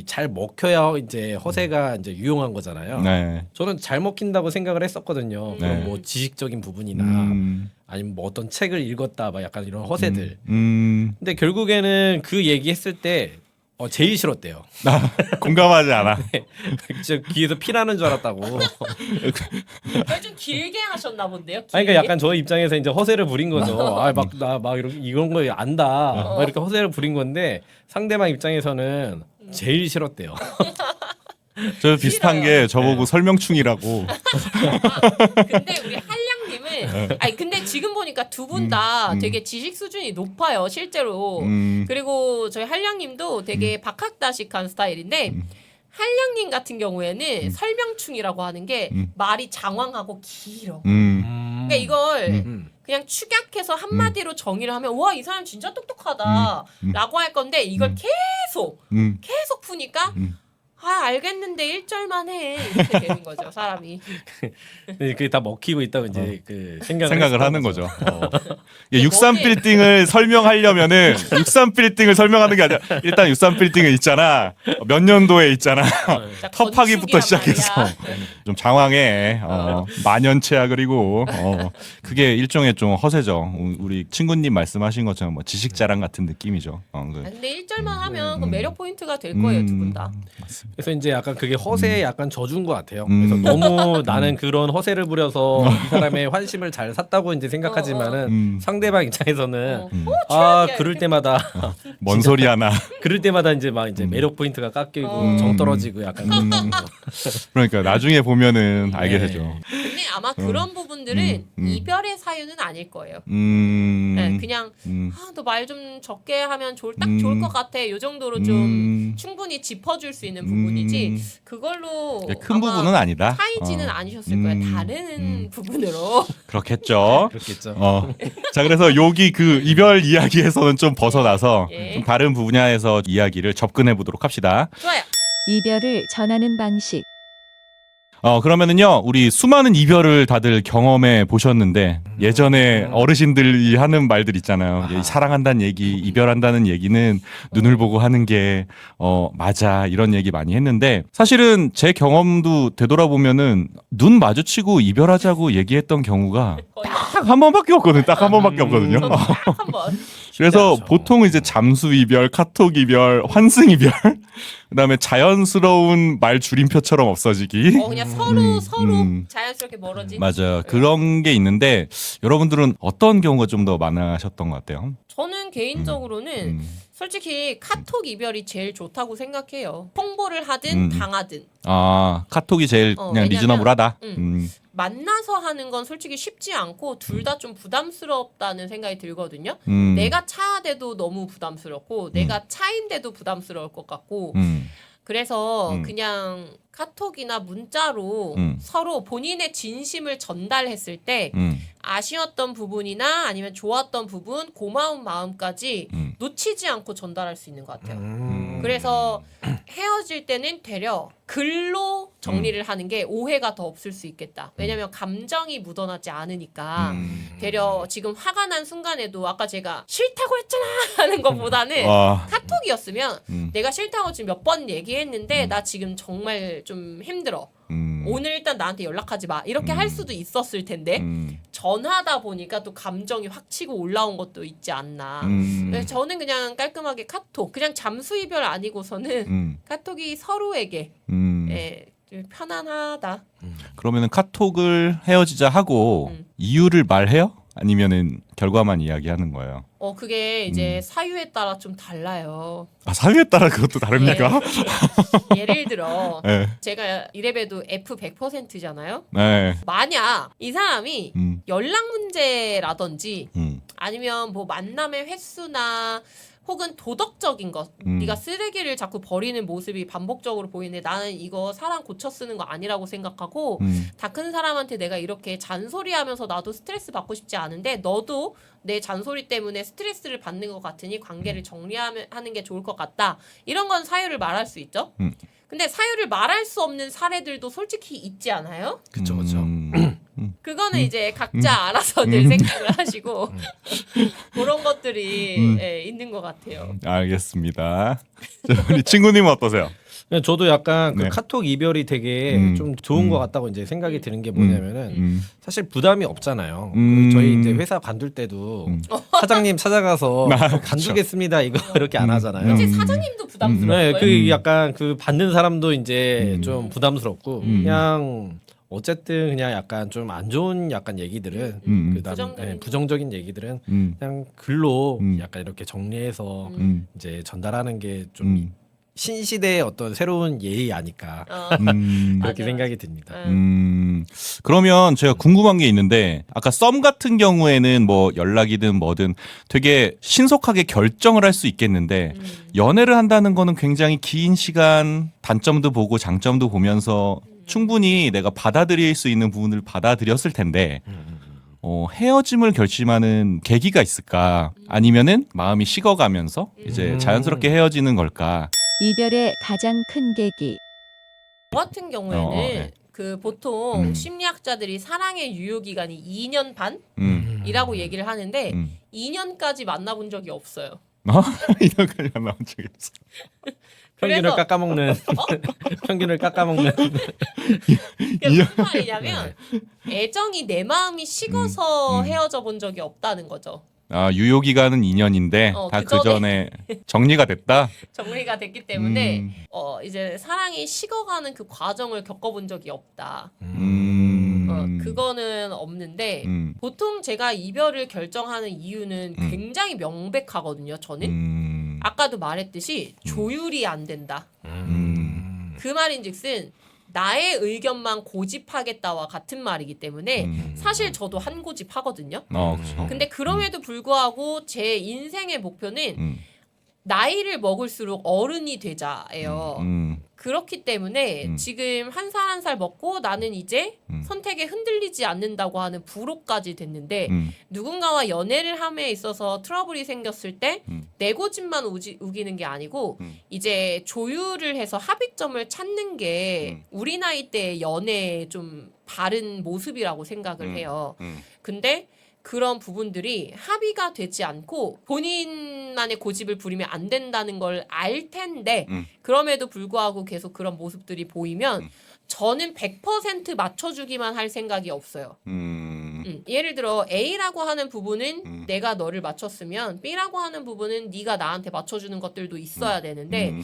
잘 먹혀야 이제 허세가 이제 유용한 거잖아요. 네. 저는 잘 먹힌다고 생각을 했었거든요. 네. 그런 뭐 지식적인 부분이나 아니면 뭐 어떤 책을 읽었다 막 약간 이런 허세들. 근데 결국에는 그 얘기했을 때 제일 싫었대요. 공감하지 않아. 진짜 귀에서 피 나는 줄 알았다고. 좀 길게 하셨나 본데요. 아니 그러니까 약간 저 입장에서 이제 허세를 부린 거죠. 나 막 이런 거 안다. 막 이렇게 허세를 부린 건데 상대방 입장에서는 제일 싫었대요. 저 비슷한 게 저보고 설명충이라고. 근데 우리 한량님은 아니 근데 지금 보니까 두 분 다 되게 지식 수준이 높아요 실제로. 그리고 저희 한량님도 되게 박학다식한 스타일인데 한량님 같은 경우에는 설명충이라고 하는 게 말이 장황하고 길어. 그러니까 이걸 음. 그냥 축약해서 한마디로 정의를 하면 와 이 사람 진짜 똑똑하다 라고 할 건데 이걸 계속 푸니까 아 알겠는데 1절만 해 이렇게 되는 거죠 사람이. 그게 다 먹히고 있다고 이제 그 생각을 하는 거죠. 근데 63 머리에- 빌딩을 설명하려면은 63 빌딩을 설명하는 게 아니라 일단 63 빌딩은 있잖아. 몇 년도에 있잖아. 진짜 텁하기부터 건축이란 시작해서 말이야. 좀 장황해. 만연체야 그리고 그게 일종의 좀 허세죠. 우리 친구님 말씀하신 것처럼 뭐 지식 자랑 같은 느낌이죠. 아, 근데 1절만 하면 그 매력 포인트가 될 거예요 두 분 다. 그래서 이제 약간 그게 허세에 약간 져준 것 같아요. 그래서 너무 나는 그런 허세를 부려서 이 사람의 환심을 잘 샀다고 이제 생각하지만은 상대방 입장에서는 아 최악이야, 그럴 이렇게. 때마다 뭔 소리 하나. 그럴 때마다 이제 막 이제 매력 포인트가 깎이고 정 떨어지고 약간 그런 거. 그러니까 나중에 보면은 알게 네. 되죠. 근데 아마 그런 부분들은 이별의 사유는 아닐 거예요. 네, 그냥 아, 너 말 좀 적게 하면 딱 좋을 것 같아. 요 정도로 좀 충분히 짚어줄 수 있는 부분이지 그걸로 큰 아마 부분은 아니다. 차이지는 않으셨을 거예요. 다른 부분으로. 그렇겠죠. 그렇겠죠. 자, 그래서 여기 그 이별 이야기에서는 좀 벗어나서 예. 좀 다른 분야에서 이야기를 접근해 보도록 합시다. 좋아요. 이별을 전하는 방식. 그러면은요, 우리 수많은 이별을 다들 경험해 보셨는데, 예전에 어르신들이 하는 말들 있잖아요. 사랑한다는 얘기, 이별한다는 얘기는 눈을 보고 하는 게, 맞아. 이런 얘기 많이 했는데, 사실은 제 경험도 되돌아보면은, 눈 마주치고 이별하자고 얘기했던 경우가 거의 딱 한 번밖에 없거든요. 딱 한 번밖에 없거든요. 저도 딱 한 번. 그래서 않죠. 보통 이제 잠수 이별, 카톡 이별, 환승 이별, 그다음에 자연스러운 말 줄임표처럼 없어지기. 그냥 서로 자연스럽게 멀어진. 맞아. 그런 게 있는데 여러분들은 어떤 경우가 좀 더 많으셨던 것 같아요? 저는 개인적으로는 솔직히 카톡 이별이 제일 좋다고 생각해요. 홍보를 하든 당하든. 카톡이 제일 그냥 왜냐면, 리즈너블하다. 만나서 하는 건 솔직히 쉽지 않고 둘 다 좀 부담스럽다는 생각이 들거든요. 음. 내가 차인데도 너무 부담스럽고 내가 차인데도 부담스러울 것 같고 그래서 그냥 카톡이나 문자로 서로 본인의 진심을 전달했을 때 아쉬웠던 부분이나 아니면 좋았던 부분, 고마운 마음까지 놓치지 않고 전달할 수 있는 것 같아요. 그래서 헤어질 때는 되려 글로 정리를 하는 게 오해가 더 없을 수 있겠다. 왜냐면 감정이 묻어나지 않으니까 되려 지금 화가 난 순간에도 아까 제가 싫다고 했잖아 하는 것보다는 카톡이었으면 내가 싫다고 지금 몇 번 얘기했는데 나 지금 정말 좀 힘들어. 오늘 일단 나한테 연락하지 마. 이렇게 할 수도 있었을 텐데 전화다 보니까 또 감정이 확 치고 올라온 것도 있지 않나. 그래서 저는 그냥 깔끔하게 카톡. 그냥 잠수 이별 아니고서는 카톡이 서로에게 예, 좀 편안하다. 그러면은 카톡을 헤어지자 하고 이유를 말해요? 아니면은 결과만 이야기하는 거예요? 그게 이제 사유에 따라 좀 달라요. 사유에 따라 그것도 다릅니까? 예를 들어 네. 제가 이래봬도 F 100%잖아요. 네. 만약 이 사람이 연락 문제라든지 아니면 뭐 만남의 횟수나 혹은 도덕적인 것, 네가 쓰레기를 자꾸 버리는 모습이 반복적으로 보이는데 나는 이거 사람 고쳐 쓰는 거 아니라고 생각하고 다 큰 사람한테 내가 이렇게 잔소리하면서 나도 스트레스 받고 싶지 않은데 너도 내 잔소리 때문에 스트레스를 받는 것 같으니 관계를 정리하는 게 좋을 것 같다. 이런 건 사유를 말할 수 있죠. 근데 사유를 말할 수 없는 사례들도 솔직히 있지 않아요? 그쵸 그쵸. 그거는 이제 각자 알아서들 생각을 하시고 그런 것들이 예, 있는 것 같아요. 알겠습니다. 자, 우리 친구님은 어떠세요? 저도 약간 그 네. 카톡 이별이 되게 좀 좋은 것 같다고 이제 생각이 드는 게 뭐냐면은 사실 부담이 없잖아요. 그 저희 이제 회사 관둘 때도 사장님 찾아가서 관두겠습니다 이거 이렇게 안 하잖아요. 사실 사장님도 부담스러워요. 네, 그 약간 그 받는 사람도 이제 좀 부담스럽고 그냥 어쨌든 그냥 약간 좀 안 좋은 약간 얘기들은 그다음 부정적인 얘기들은 그냥 글로 약간 이렇게 정리해서 이제 전달하는 게 좀 신시대의 어떤 새로운 예의 아닐까 그렇게 맞아요. 생각이 듭니다. 그러면 제가 궁금한 게 있는데 아까 썸 같은 경우에는 뭐 연락이든 뭐든 되게 신속하게 결정을 할 수 있겠는데 연애를 한다는 거는 굉장히 긴 시간 단점도 보고 장점도 보면서 충분히 내가 받아들일 수 있는 부분을 받아들였을 텐데 헤어짐을 결심하는 계기가 있을까? 아니면은 마음이 식어가면서 이제 자연스럽게 헤어지는 걸까? 이별의 가장 큰 계기. 저 같은 경우에는 네. 그 보통 심리학자들이 사랑의 유효 기간이 2년 반이라고 얘기를 하는데 2년까지 만나본 적이 없어요. 이런까지 안 나온 적이 없어. 평균을 그래서- 깎아먹는 평균을 깎아먹는 그게 무슨 말이냐면 애정이 내 마음이 식어서 헤어져 본 적이 없다는 거죠. 유효 기간은 2년인데 다 그 그 전에 정리가 됐다. 정리가 됐기 때문에 이제 사랑이 식어가는 그 과정을 겪어본 적이 없다. 그거는 없는데 보통 제가 이별을 결정하는 이유는 굉장히 명백하거든요. 저는 아까도 말했듯이 조율이 안 된다. 그 말인즉슨 나의 의견만 고집하겠다와 같은 말이기 때문에 사실 저도 한 고집하거든요. 그렇죠. 근데 그럼에도 불구하고 제 인생의 목표는 나이를 먹을수록 어른이 되자예요. 그렇기 때문에 지금 한 살 한 살 먹고 나는 이제 선택에 흔들리지 않는다고 하는 불호까지 됐는데 누군가와 연애를 함에 있어서 트러블이 생겼을 때 내 고집만 우기는 게 아니고 이제 조율을 해서 합의점을 찾는 게 우리 나이 때 연애의 좀 바른 모습이라고 생각을 해요. 근데 그런 부분들이 합의가 되지 않고 본인만의 고집을 부리면 안 된다는 걸 알 텐데 그럼에도 불구하고 계속 그런 모습들이 보이면 저는 100% 맞춰주기만 할 생각이 없어요. 예를 들어 A라고 하는 부분은 내가 너를 맞췄으면 B라고 하는 부분은 네가 나한테 맞춰주는 것들도 있어야 되는데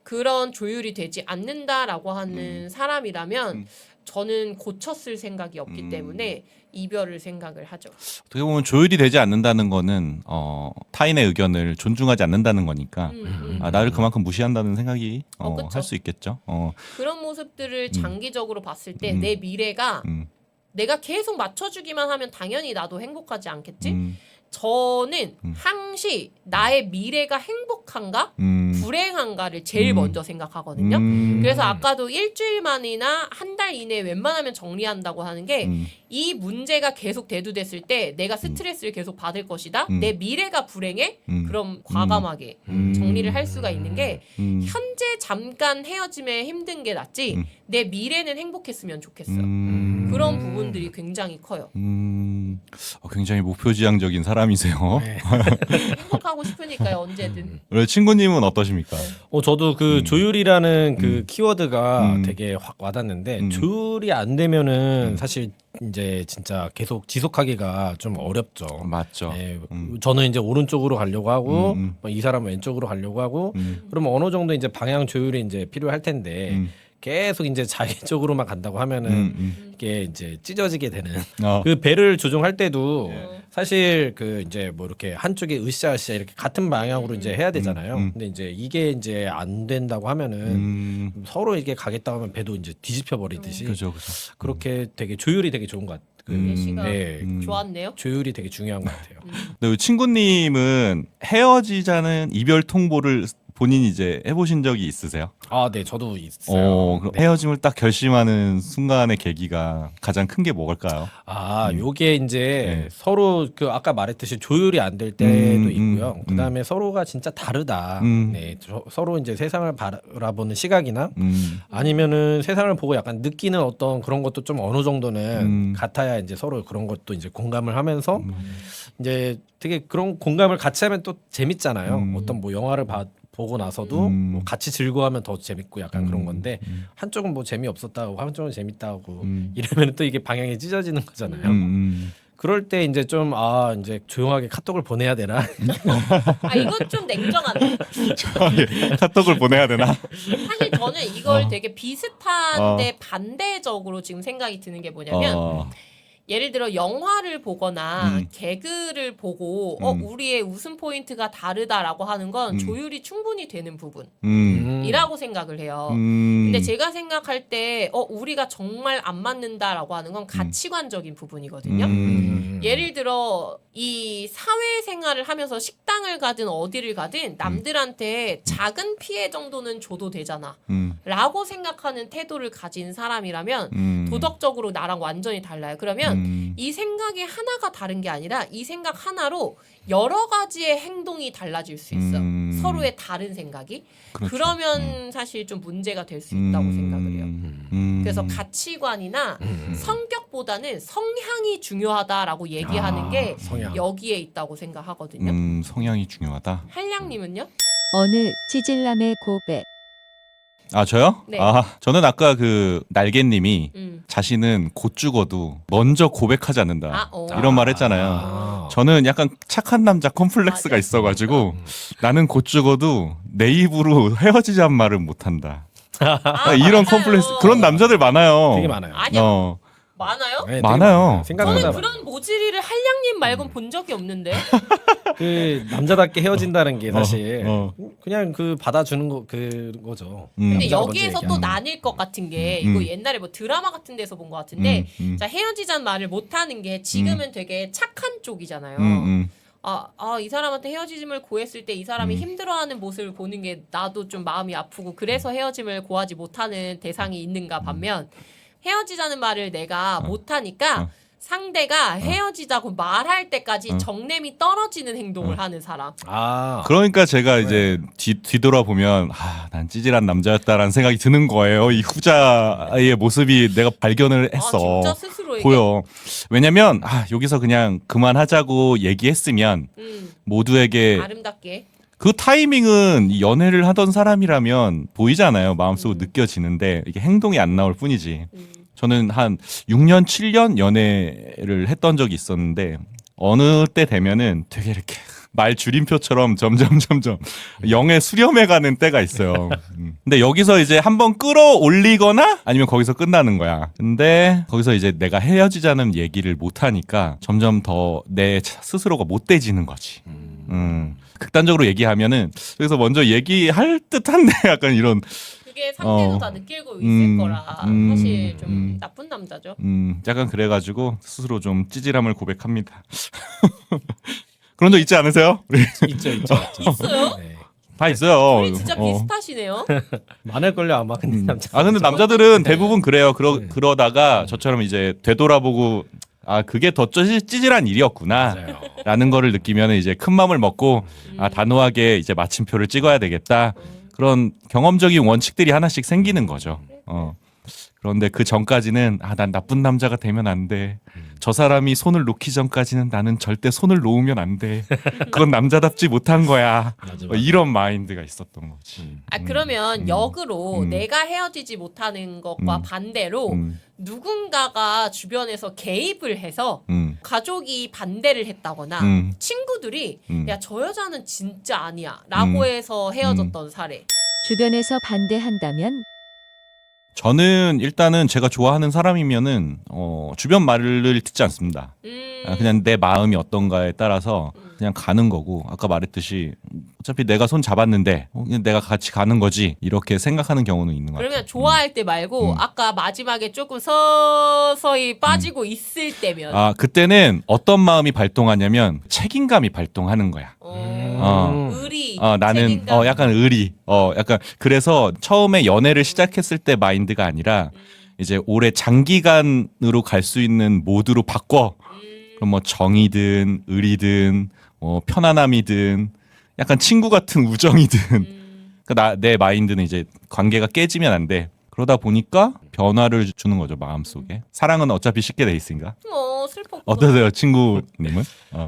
그런 조율이 되지 않는다라고 하는 사람이라면 저는 고쳤을 생각이 없기 때문에 이별을 생각을 하죠. 어떻게 보면 조율이 되지 않는다는 거는 타인의 의견을 존중하지 않는다는 거니까 나를 그만큼 무시한다는 생각이 그쵸. 할 수 있겠죠. 그런 모습들을 장기적으로 봤을 때 내 미래가 내가 계속 맞춰주기만 하면 당연히 나도 행복하지 않겠지? 저는 항시 나의 미래가 행복한가 불행한가를 제일 먼저 생각하거든요. 그래서 아까도 일주일만이나 한 달 이내에 웬만하면 정리한다고 하는 게 이 문제가 계속 대두됐을 때 내가 스트레스를 계속 받을 것이다. 내 미래가 불행해? 그럼 과감하게 정리를 할 수가 있는 게 현재 잠깐 헤어짐에 힘든 게 낫지 내 미래는 행복했으면 좋겠어. 그런 부분들이 굉장히 커요. 굉장히 목표지향적인 사람이세요. 네. 행복하고 싶으니까요, 언제든. 우리 친구님은 어떠십니까? 저도 그 조율이라는 그 키워드가 되게 확 와닿는데 조율이 안 되면은 사실 이제 진짜 계속 지속하기가 좀 어렵죠. 맞죠. 네, 저는 이제 오른쪽으로 가려고 하고 이 사람은 왼쪽으로 가려고 하고 그러면 어느 정도 이제 방향 조율이 이제 필요할 텐데 계속 이제 자기 쪽으로만 간다고 하면은 이게 이제 찢어지게 되는 그 배를 조종할 때도 사실 그 이제 뭐 이렇게 한쪽에 으쌰으쌰 이렇게 같은 방향으로 이제 해야 되잖아요. 근데 이제 이게 이제 안 된다고 하면은 서로 이렇게 가겠다 하면 배도 이제 뒤집혀 버리듯이 그죠. 그렇게 되게 조율이 되게 좋은 것 같아요. 예시가 네, 좋았네요. 조율이 되게 중요한 것 같아요. 근데 우리 친구님은 헤어지자는 이별 통보를 본인이 이제 해보신 적이 있으세요? 아, 네, 저도 있어요. 그럼 네. 헤어짐을 딱 결심하는 순간의 계기가 가장 큰 게 뭘까요? 요게 이제 네. 서로 그 아까 말했듯이 조율이 안 될 때도 있고요. 그다음에 서로가 진짜 다르다. 네, 서로 이제 세상을 바라보는 시각이나 아니면은 세상을 보고 약간 느끼는 어떤 그런 것도 좀 어느 정도는 같아야 이제 서로 그런 것도 이제 공감을 하면서 이제 되게 그런 공감을 같이 하면 또 재밌잖아요. 어떤 뭐 영화를 보고 나서도 뭐 같이 즐거워하면 더 재밌고 약간 그런 건데 한쪽은 뭐 재미없었다고 한쪽은 재밌다고 이러면 또 이게 방향이 찢어지는 거잖아요. 그럴 때 이제 좀 이제 조용하게 카톡을 보내야 되나? 이건 좀 냉정하네. 카톡을 보내야 되나? 사실 저는 이걸 되게 비슷한데 반대적으로 지금 생각이 드는 게 뭐냐면 예를 들어 영화를 보거나 개그를 보고 우리의 웃음 포인트가 다르다라고 하는 건 조율이 충분히 되는 부분이거든요. 이라고 생각을 해요. 근데 제가 생각할 때 우리가 정말 안 맞는다라고 하는 건 가치관적인 부분이거든요. 예를 들어 이 사회생활을 하면서 식당을 가든 어디를 가든 남들한테 작은 피해 정도는 줘도 되잖아 라고 생각하는 태도를 가진 사람이라면 도덕적으로 나랑 완전히 달라요. 그러면 이 생각이 하나가 다른 게 아니라 이 생각 하나로 여러 가지의 행동이 달라질 수 있어. 서로의 다른 생각이. 그렇죠. 그러면 사실 좀 문제가 될 수 있다고 생각을 해요. 그래서 가치관이나 성격보다는 성향이 중요하다라고 얘기하는 게 성향. 여기에 있다고 생각하거든요. 성향이 중요하다. 한량님은요? 어느 찌질남의 고백. 아 저요? 네. 아 저는 아까 그 날개님이 음. 자신은 곧 죽어도 먼저 고백하지 않는다 아, 이런 말 했잖아요. 아. 저는 약간 착한 남자 콤플렉스가 맞아. 있어가지고 나는 곧 죽어도 내 입으로 헤어지자는 말을 못한다. 이런 맞아요. 콤플렉스 그런 남자들 많아요. 되게 많아요. 아니요. 많아요? 네, 되게 많아요. 생각보다 저는 그런 모질이를 한량님 말고는 본 적이 없는데. 그 남자답게 헤어진다는 게 사실 어. 그냥 그 받아주는 거 그거죠. 근데 남자가 여기에서 먼저 또 얘기하는. 나뉠 것 같은 게 이거 옛날에 뭐 드라마 같은 데서 본 것 같은데 자 헤어지자는 말을 못하는 게 지금은 되게 착한 쪽이잖아요. 이 사람한테 헤어짐을 구했을 때 이 사람이 힘들어하는 모습을 보는 게 나도 좀 마음이 아프고 그래서 헤어짐을 구하지 못하는 대상이 있는가 반면 헤어지자는 말을 내가 못하니까 상대가 헤어지자고 말할 때까지 정냄이 떨어지는 행동을 하는 사람. 아 그러니까 제가 이제 뒤돌아보면 난 찌질한 남자였다라는 생각이 드는 거예요. 이 후자의 모습이 내가 발견을 했어. 진짜 스스로에게. 보여. 왜냐면 여기서 그냥 그만하자고 얘기했으면 모두에게 아름답게. 그 타이밍은 연애를 하던 사람이라면 보이잖아요. 마음속으로 느껴지는데 이게 행동이 안 나올 뿐이지. 저는 한 6년, 7년 연애를 했던 적이 있었는데 어느 때 되면은 되게 이렇게 말 줄임표처럼 점점 영에 수렴해가는 때가 있어요. 근데 여기서 이제 한번 끌어올리거나 아니면 거기서 끝나는 거야. 근데 거기서 이제 내가 헤어지자는 얘기를 못하니까 점점 더 내 스스로가 못돼지는 거지. 극단적으로 얘기하면은 그래서 먼저 얘기할 듯한데 약간 이런 그게 상대도 다 느끼고 있을 거라 사실 좀 나쁜 남자죠. 약간 그래가지고 스스로 좀 찌질함을 고백합니다. 그런 적 있지 않으세요? 있죠. 있어요? 네. 다 있어요. 우리 진짜 비슷하시네요. 많을걸요 아마 근데 남자. 근데 남자들은 대부분 그래요. 그러다가 저처럼 이제 되돌아보고 그게 더 찌질한 일이었구나. 맞아요. 라는 거를 느끼면 이제 큰 마음을 먹고 단호하게 이제 마침표를 찍어야 되겠다. 그런 경험적인 원칙들이 하나씩 생기는 거죠. 그런데 그 전까지는 난 나쁜 남자가 되면 안 돼. 저 사람이 손을 놓기 전까지는 나는 절대 손을 놓으면 안 돼. 그건 남자답지 못한 거야. 맞아. 이런 마인드가 있었던 거지. 그러면 역으로 내가 헤어지지 못하는 것과 반대로 누군가가 주변에서 개입을 해서 가족이 반대를 했다거나 친구들이 야, 저 여자는 진짜 아니야 라고 해서 헤어졌던 사례. 주변에서 반대한다면 저는 일단은 제가 좋아하는 사람이면은 주변 말을 듣지 않습니다. 그냥 내 마음이 어떤가에 따라서 그냥 가는 거고 아까 말했듯이 어차피 내가 손 잡았는데 그냥 내가 같이 가는 거지 이렇게 생각하는 경우는 있는 것 같아요. 그러면 좋아할 때 말고 아까 마지막에 조금 서서히 빠지고 있을 때면 그때는 어떤 마음이 발동하냐면 책임감이 발동하는 거야. 의리, 나는 책임감. 약간 의리, 약간 그래서 처음에 연애를 시작했을 때 마인드가 아니라 이제 오래 장기간으로 갈 수 있는 모드로 바꿔. 그럼 뭐 정이든 의리든 편안함이든 약간 친구 같은 우정이든 그러니까 내 마인드는 이제 관계가 깨지면 안 돼. 그러다 보니까 변화를 주는 거죠 마음속에. 사랑은 어차피 쉽게 돼 있으니까. 슬펐구나. 어떠세요 친구님은?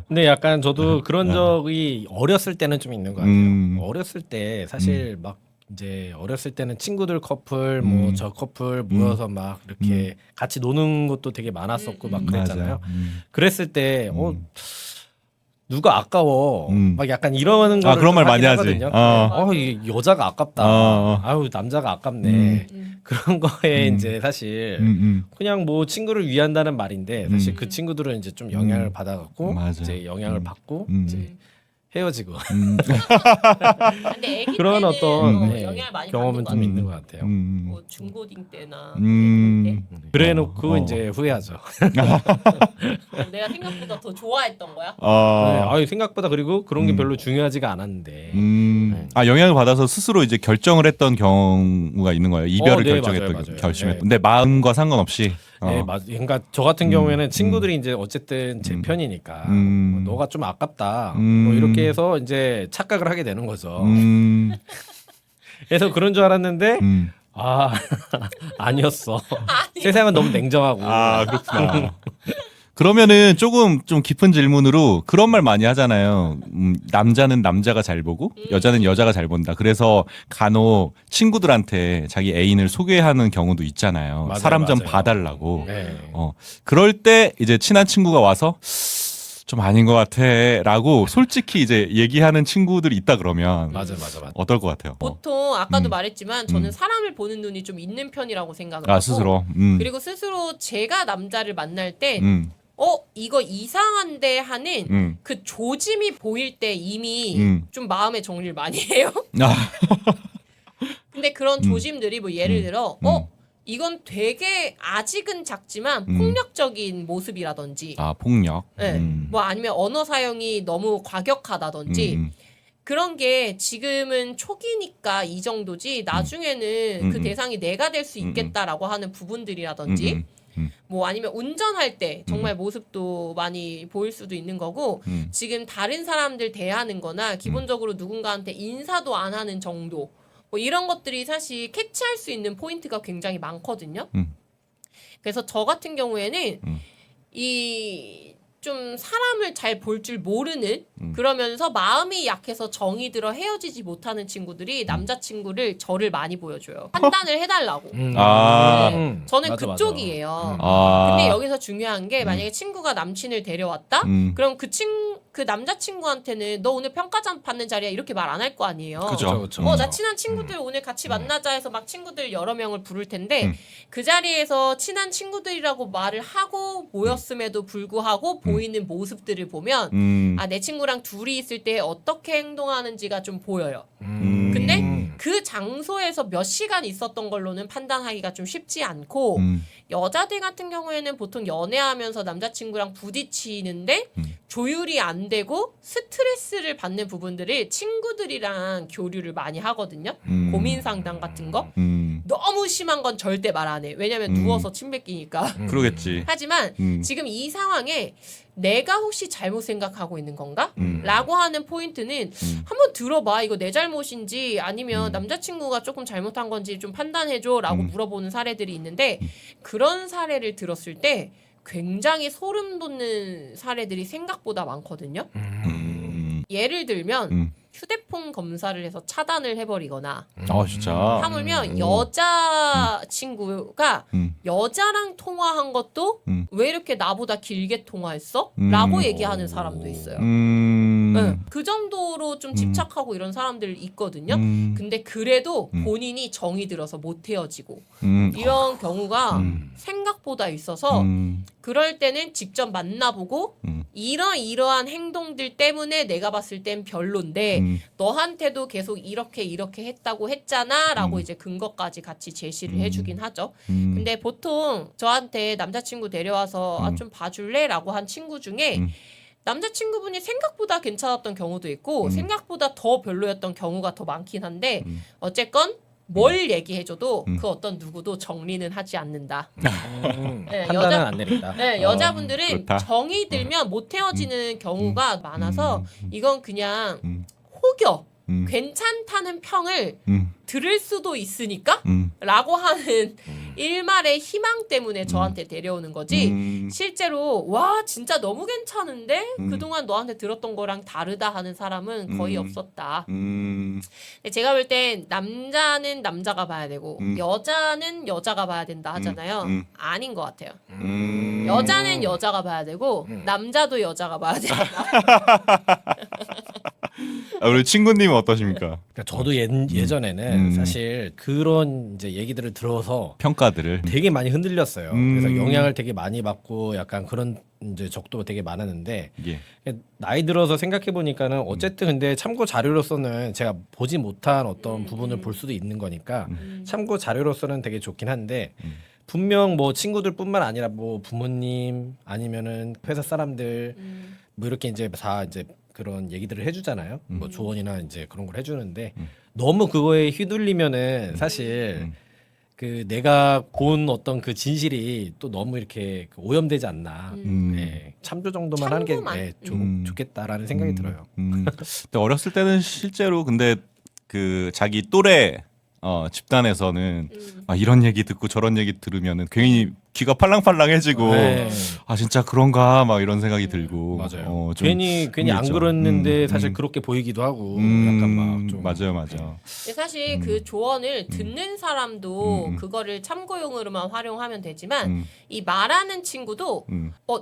근데 약간 저도 그런 적이 어렸을 때는 좀 있는 것 같아요. 어렸을 때 사실 막 이제 어렸을 때는 친구들 커플 뭐 저 커플 모여서 막 이렇게 같이 노는 것도 되게 많았었고 막 그랬잖아요. 그랬을 때 누가 아까워 막 약간 이러는 거를 그런 말 많이 하긴 하지. 하거든요. 이 여자가 아깝다. 아유 남자가 아깝네. 그런 거에 이제 사실 그냥 뭐 친구를 위한다는 말인데 사실 그 친구들은 이제 좀 영향을 받아갖고 맞아. 이제 영향을 받고 이제 헤어지고 근데 애기 그런 때는 어떤 영향을 많이 경험은 받는 것 좀 같아요. 있는 것 같아요. 뭐 중고딩 때나 애기 때. 그래놓고 이제 후회하죠. 내가 생각보다 더 좋아했던 거야. 네, 아유, 생각보다 그리고 그런 게 음. 별로 중요하지가 않았는데. 영향을 받아서 스스로 이제 결정을 했던 경우가 있는 거예요. 이별을 네, 결정했던 맞아요. 결심했던. 네. 근데 마음과 상관없이. 네, 맞. 그러니까 저 같은 경우에는 친구들이 이제 어쨌든 제 편이니까 뭐 너가 좀 아깝다. 뭐 이렇게 해서 이제 착각을 하게 되는 거죠. 그래서 그런 줄 알았는데 아 아니었어. 세상은 너무 냉정하고. 아 그렇구나. 그러면은 조금 좀 깊은 질문으로 그런 말 많이 하잖아요. 남자는 남자가 잘 보고 여자는 여자가 잘 본다. 그래서 간혹 친구들한테 자기 애인을 소개하는 경우도 있잖아요. 맞아요, 사람 좀 맞아요. 봐달라고. 네. 그럴 때 이제 친한 친구가 와서 좀 아닌 것 같아라고 솔직히 이제 얘기하는 친구들이 있다 그러면 맞아. 어떨 것 같아요? 보통 아까도 말했지만 저는 사람을 보는 눈이 좀 있는 편이라고 생각을 하고 스스로. 그리고 스스로 제가 남자를 만날 때 이거 이상한데 하는 그 조짐이 보일 때 이미 좀 마음의 정리를 많이 해요. 근데 그런 조짐들이 뭐 예를 들어 이건 되게 아직은 작지만 폭력적인 모습이라든지 폭력. 네. 뭐 아니면 언어 사용이 너무 과격하다든지 그런 게 지금은 초기니까 이 정도지 나중에는 그 대상이 내가 될 수 있겠다라고 하는 부분들이라든지 뭐 아니면 운전할 때 정말 모습도 많이 보일 수도 있는 거고 지금 다른 사람들 대하는 거나 기본적으로 누군가한테 인사도 안 하는 정도 뭐 이런 것들이 사실 캐치할 수 있는 포인트가 굉장히 많거든요. 그래서 저 같은 경우에는 이 좀 사람을 잘 볼 줄 모르는 그러면서 마음이 약해서 정이 들어 헤어지지 못하는 친구들이 남자친구를 저를 많이 보여줘요. 판단을 해달라고. 저는 맞아, 그쪽이에요. 아. 근데 여기서 중요한 게 만약에 친구가 남친을 데려왔다? 그럼 그 남자친구한테는 너 오늘 평가전 받는 자리야 이렇게 말 안 할 거 아니에요. 그죠. 나 친한 친구들 오늘 같이 만나자 해서 막 친구들 여러 명을 부를 텐데 그 자리에서 친한 친구들이라고 말을 하고 모였음에도 불구하고 보이는 모습들을 보면 내 친구랑 둘이 있을 때 어떻게 행동하는지가 좀 보여요. 근데 그 장소에서 몇 시간 있었던 걸로는 판단하기가 좀 쉽지 않고 여자들 같은 경우에는 보통 연애하면서 남자친구랑 부딪히는데 조율이 안 되고 스트레스를 받는 부분들을 친구들이랑 교류를 많이 하거든요. 고민 상담 같은 거. 너무 심한 건 절대 말 안 해. 왜냐면 누워서 침 뱉기니까. 그러겠지. 하지만 지금 이 상황에 내가 혹시 잘못 생각하고 있는 건가? 라고 하는 포인트는 한번 들어봐. 이거 내 잘못인지 아니면 남자친구가 조금 잘못한 건지 좀 판단해줘 라고 물어보는 사례들이 있는데 그런 사례를 들었을 때 굉장히 소름 돋는 사례들이 생각보다 많거든요. 예를 들면 휴대폰 검사를 해서 차단을 해버리거나 진짜. 하물며 여자 친구가 여자랑 통화한 것도 왜 이렇게 나보다 길게 통화했어? 라고 얘기하는 사람도 있어요. 그 정도로 좀 집착하고 이런 사람들 있거든요. 근데 그래도 본인이 정이 들어서 못 헤어지고 이런 경우가 생각보다 있어서 그럴 때는 직접 만나보고 이러한 행동들 때문에 내가 봤을 땐 별론데 너한테도 계속 이렇게 했다고 했잖아 라고 이제 근거까지 같이 제시를 해주긴 하죠. 근데 보통 저한테 남자친구 데려와서 좀 봐줄래? 라고 한 친구 중에 남자친구분이 생각보다 괜찮았던 경우도 있고 생각보다 더 별로였던 경우가 더 많긴 한데 어쨌건 뭘 얘기해줘도 그 어떤 누구도 정리는 하지 않는다. 네, 판단은 안 내린다. 네, 여자분들은 그렇다. 정이 들면 못 헤어지는 경우가 많아서 이건 그냥 혹여 괜찮다는 평을 들을 수도 있으니까 라고 하는 일말의 희망 때문에 저한테 데려오는 거지 실제로 와 진짜 너무 괜찮은데 그동안 너한테 들었던 거랑 다르다 하는 사람은 거의 없었다. 근데 제가 볼 땐 남자는 남자가 봐야 되고 여자는 여자가 봐야 된다 하잖아요. 아닌 것 같아요. 여자는 여자가 봐야 되고 남자도 여자가 봐야 된다. 우리 친구님은 어떠십니까? 그러니까 저도 예전에는 사실 그런 이제 얘기들을 들어서 평가들을. 되게 많이 흔들렸어요. 그래서 영향을 되게 많이 받고 약간 그런 이제 적도 되게 많았는데 예. 나이 들어서 생각해 보니까는 어쨌든 근데 참고 자료로서는 제가 보지 못한 어떤 부분을 볼 수도 있는 거니까 참고 자료로서는 되게 좋긴 한데 분명 뭐 친구들뿐만 아니라 뭐 부모님 아니면은 회사 사람들 뭐 이렇게 이제 다 이제 그런 얘기들을 해주잖아요. 뭐 조언이나 이제 그런 걸 해주는데 너무 그거에 휘둘리면은 사실 그 내가 본 어떤 그 진실이 또 너무 이렇게 오염되지 않나. 네. 참조 정도만 하는 게 참고만. 네, 좋겠다라는 생각이 들어요. 근데 어렸을 때는 실제로 근데 그 자기 또래 집단에서는 이런 얘기 듣고 저런 얘기 들으면은 괜히 귀가 팔랑팔랑해지고 네. 아 진짜 그런가 막 이런 생각이 들고 맞아요. 좀 괜히 안 흥미있죠. 그랬는데 사실 그렇게 보이기도 하고 약간 막 좀 맞아요. 근데 사실 그 조언을 듣는 사람도 그거를 참고용으로만 활용하면 되지만 이 말하는 친구도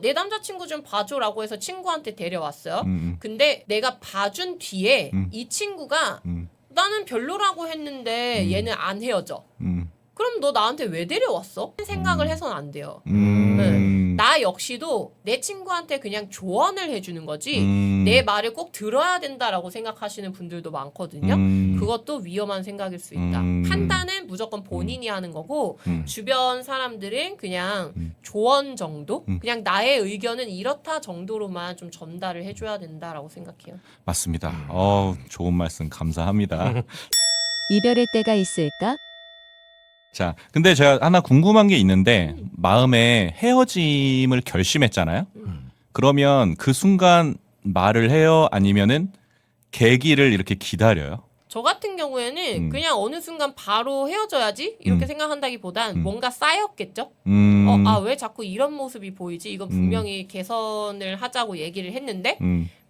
내 남자친구 좀 봐줘라고 해서 친구한테 데려왔어요. 근데 내가 봐준 뒤에 이 친구가 나는 별로라고 했는데 얘는 안 헤어져. 그럼 너 나한테 왜 데려왔어? 생각을 해서는 안 돼요. 네. 나 역시도 내 친구한테 그냥 조언을 해주는 거지 내 말을 꼭 들어야 된다라고 생각하시는 분들도 많거든요. 그것도 위험한 생각일 수 있다. 판단은 무조건 본인이 하는 거고 주변 사람들은 그냥 조언 정도? 그냥 나의 의견은 이렇다 정도로만 좀 전달을 해줘야 된다라고 생각해요. 맞습니다. 좋은 말씀 감사합니다. 이별의 때가 있을까? 자, 근데 제가 하나 궁금한 게 있는데 마음에 헤어짐을 결심했잖아요. 그러면 그 순간 말을 해요? 아니면은 계기를 이렇게 기다려요? 저 같은 경우에는 그냥 어느 순간 바로 헤어져야지 이렇게 생각한다기보단 뭔가 쌓였겠죠. 왜 자꾸 이런 모습이 보이지? 이건 분명히 개선을 하자고 얘기를 했는데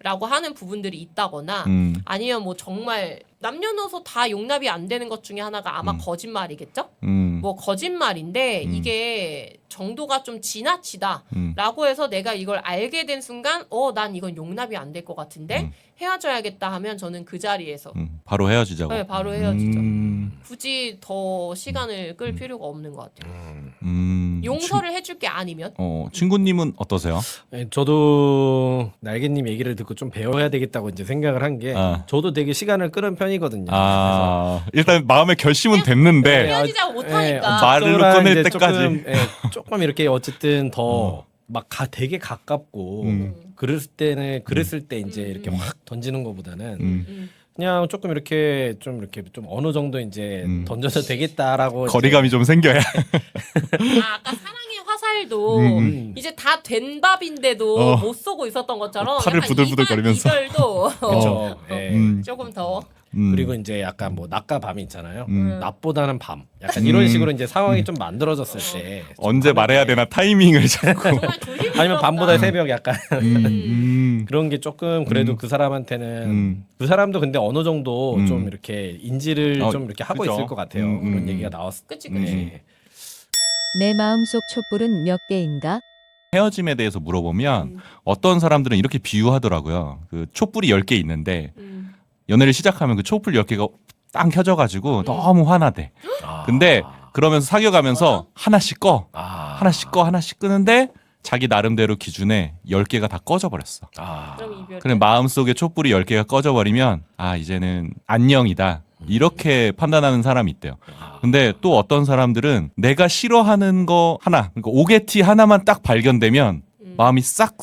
라고 하는 부분들이 있다거나 아니면 뭐 정말 남녀노소 다 용납이 안 되는 것 중에 하나가 아마 거짓말이겠죠? 뭐 거짓말인데 이게 정도가 좀 지나치다 라고 해서 내가 이걸 알게 된 순간 난 이건 용납이 안 될 것 같은데 헤어져야겠다 하면 저는 그 자리에서 바로 헤어지자고. 네, 바로 헤어지죠. 굳이 더 시간을 끌 필요가 없는 것 같아요. 용서를 해줄 게 아니면 친구님은 어떠세요? 네, 저도 날개님 얘기를 듣고 좀 배워야 되겠다고 이제 생각을 한 게 저도 되게 시간을 끄는 편이거든요. 일단 마음의 결심은 됐는데 헤어지자고 못하니까 말로 꺼낼 때까지. 조금 이렇게 어쨌든 더 막 되게 가깝고 그랬을 때 이제 이렇게 확 던지는 것보다는 그냥 조금 이렇게 좀 어느 정도 이제 던져도 되겠다라고 거리감이 좀 생겨야. 아까 사랑의 화살도 이제 다 된 밥인데도 못 쏘고 있었던 것처럼 팔을 약간 부들부들거리면서. 이별도 그렇죠. 조금 더 그리고 이제 약간 뭐 낮과 밤이 있잖아요. 낮보다는 밤. 약간 이런 식으로 이제 상황이 좀 만들어졌을 때 언제 말해야 되나 타이밍을 잡고. 정말 조심스럽다. 아니면 밤보다 새벽 약간 그런 게 조금 그래도 그 사람한테는 그 사람도 근데 어느 정도 좀 이렇게 인지를 좀 이렇게 하고 그죠. 있을 것 같아요. 그런 얘기가 나왔을 때. 그치. 내 마음속 촛불은 몇 개인가? 헤어짐에 대해서 물어보면 어떤 사람들은 이렇게 비유하더라고요. 그 촛불이 10개 있는데 연애를 시작하면 그 촛불 10개가 딱 켜져가지고 너무 화나대. 근데 그러면서 사귀어가면서 하나씩 꺼. 하나씩 끄는데 자기 나름대로 기준에 10개가 다 꺼져버렸어. 그럼 이별. 그래 마음속에 촛불이 10개가 꺼져버리면 이제는 안녕이다. 이렇게 판단하는 사람이 있대요. 근데 또 어떤 사람들은 내가 싫어하는 거 하나, 그러니까 오게티 하나만 딱 발견되면 마음이 싹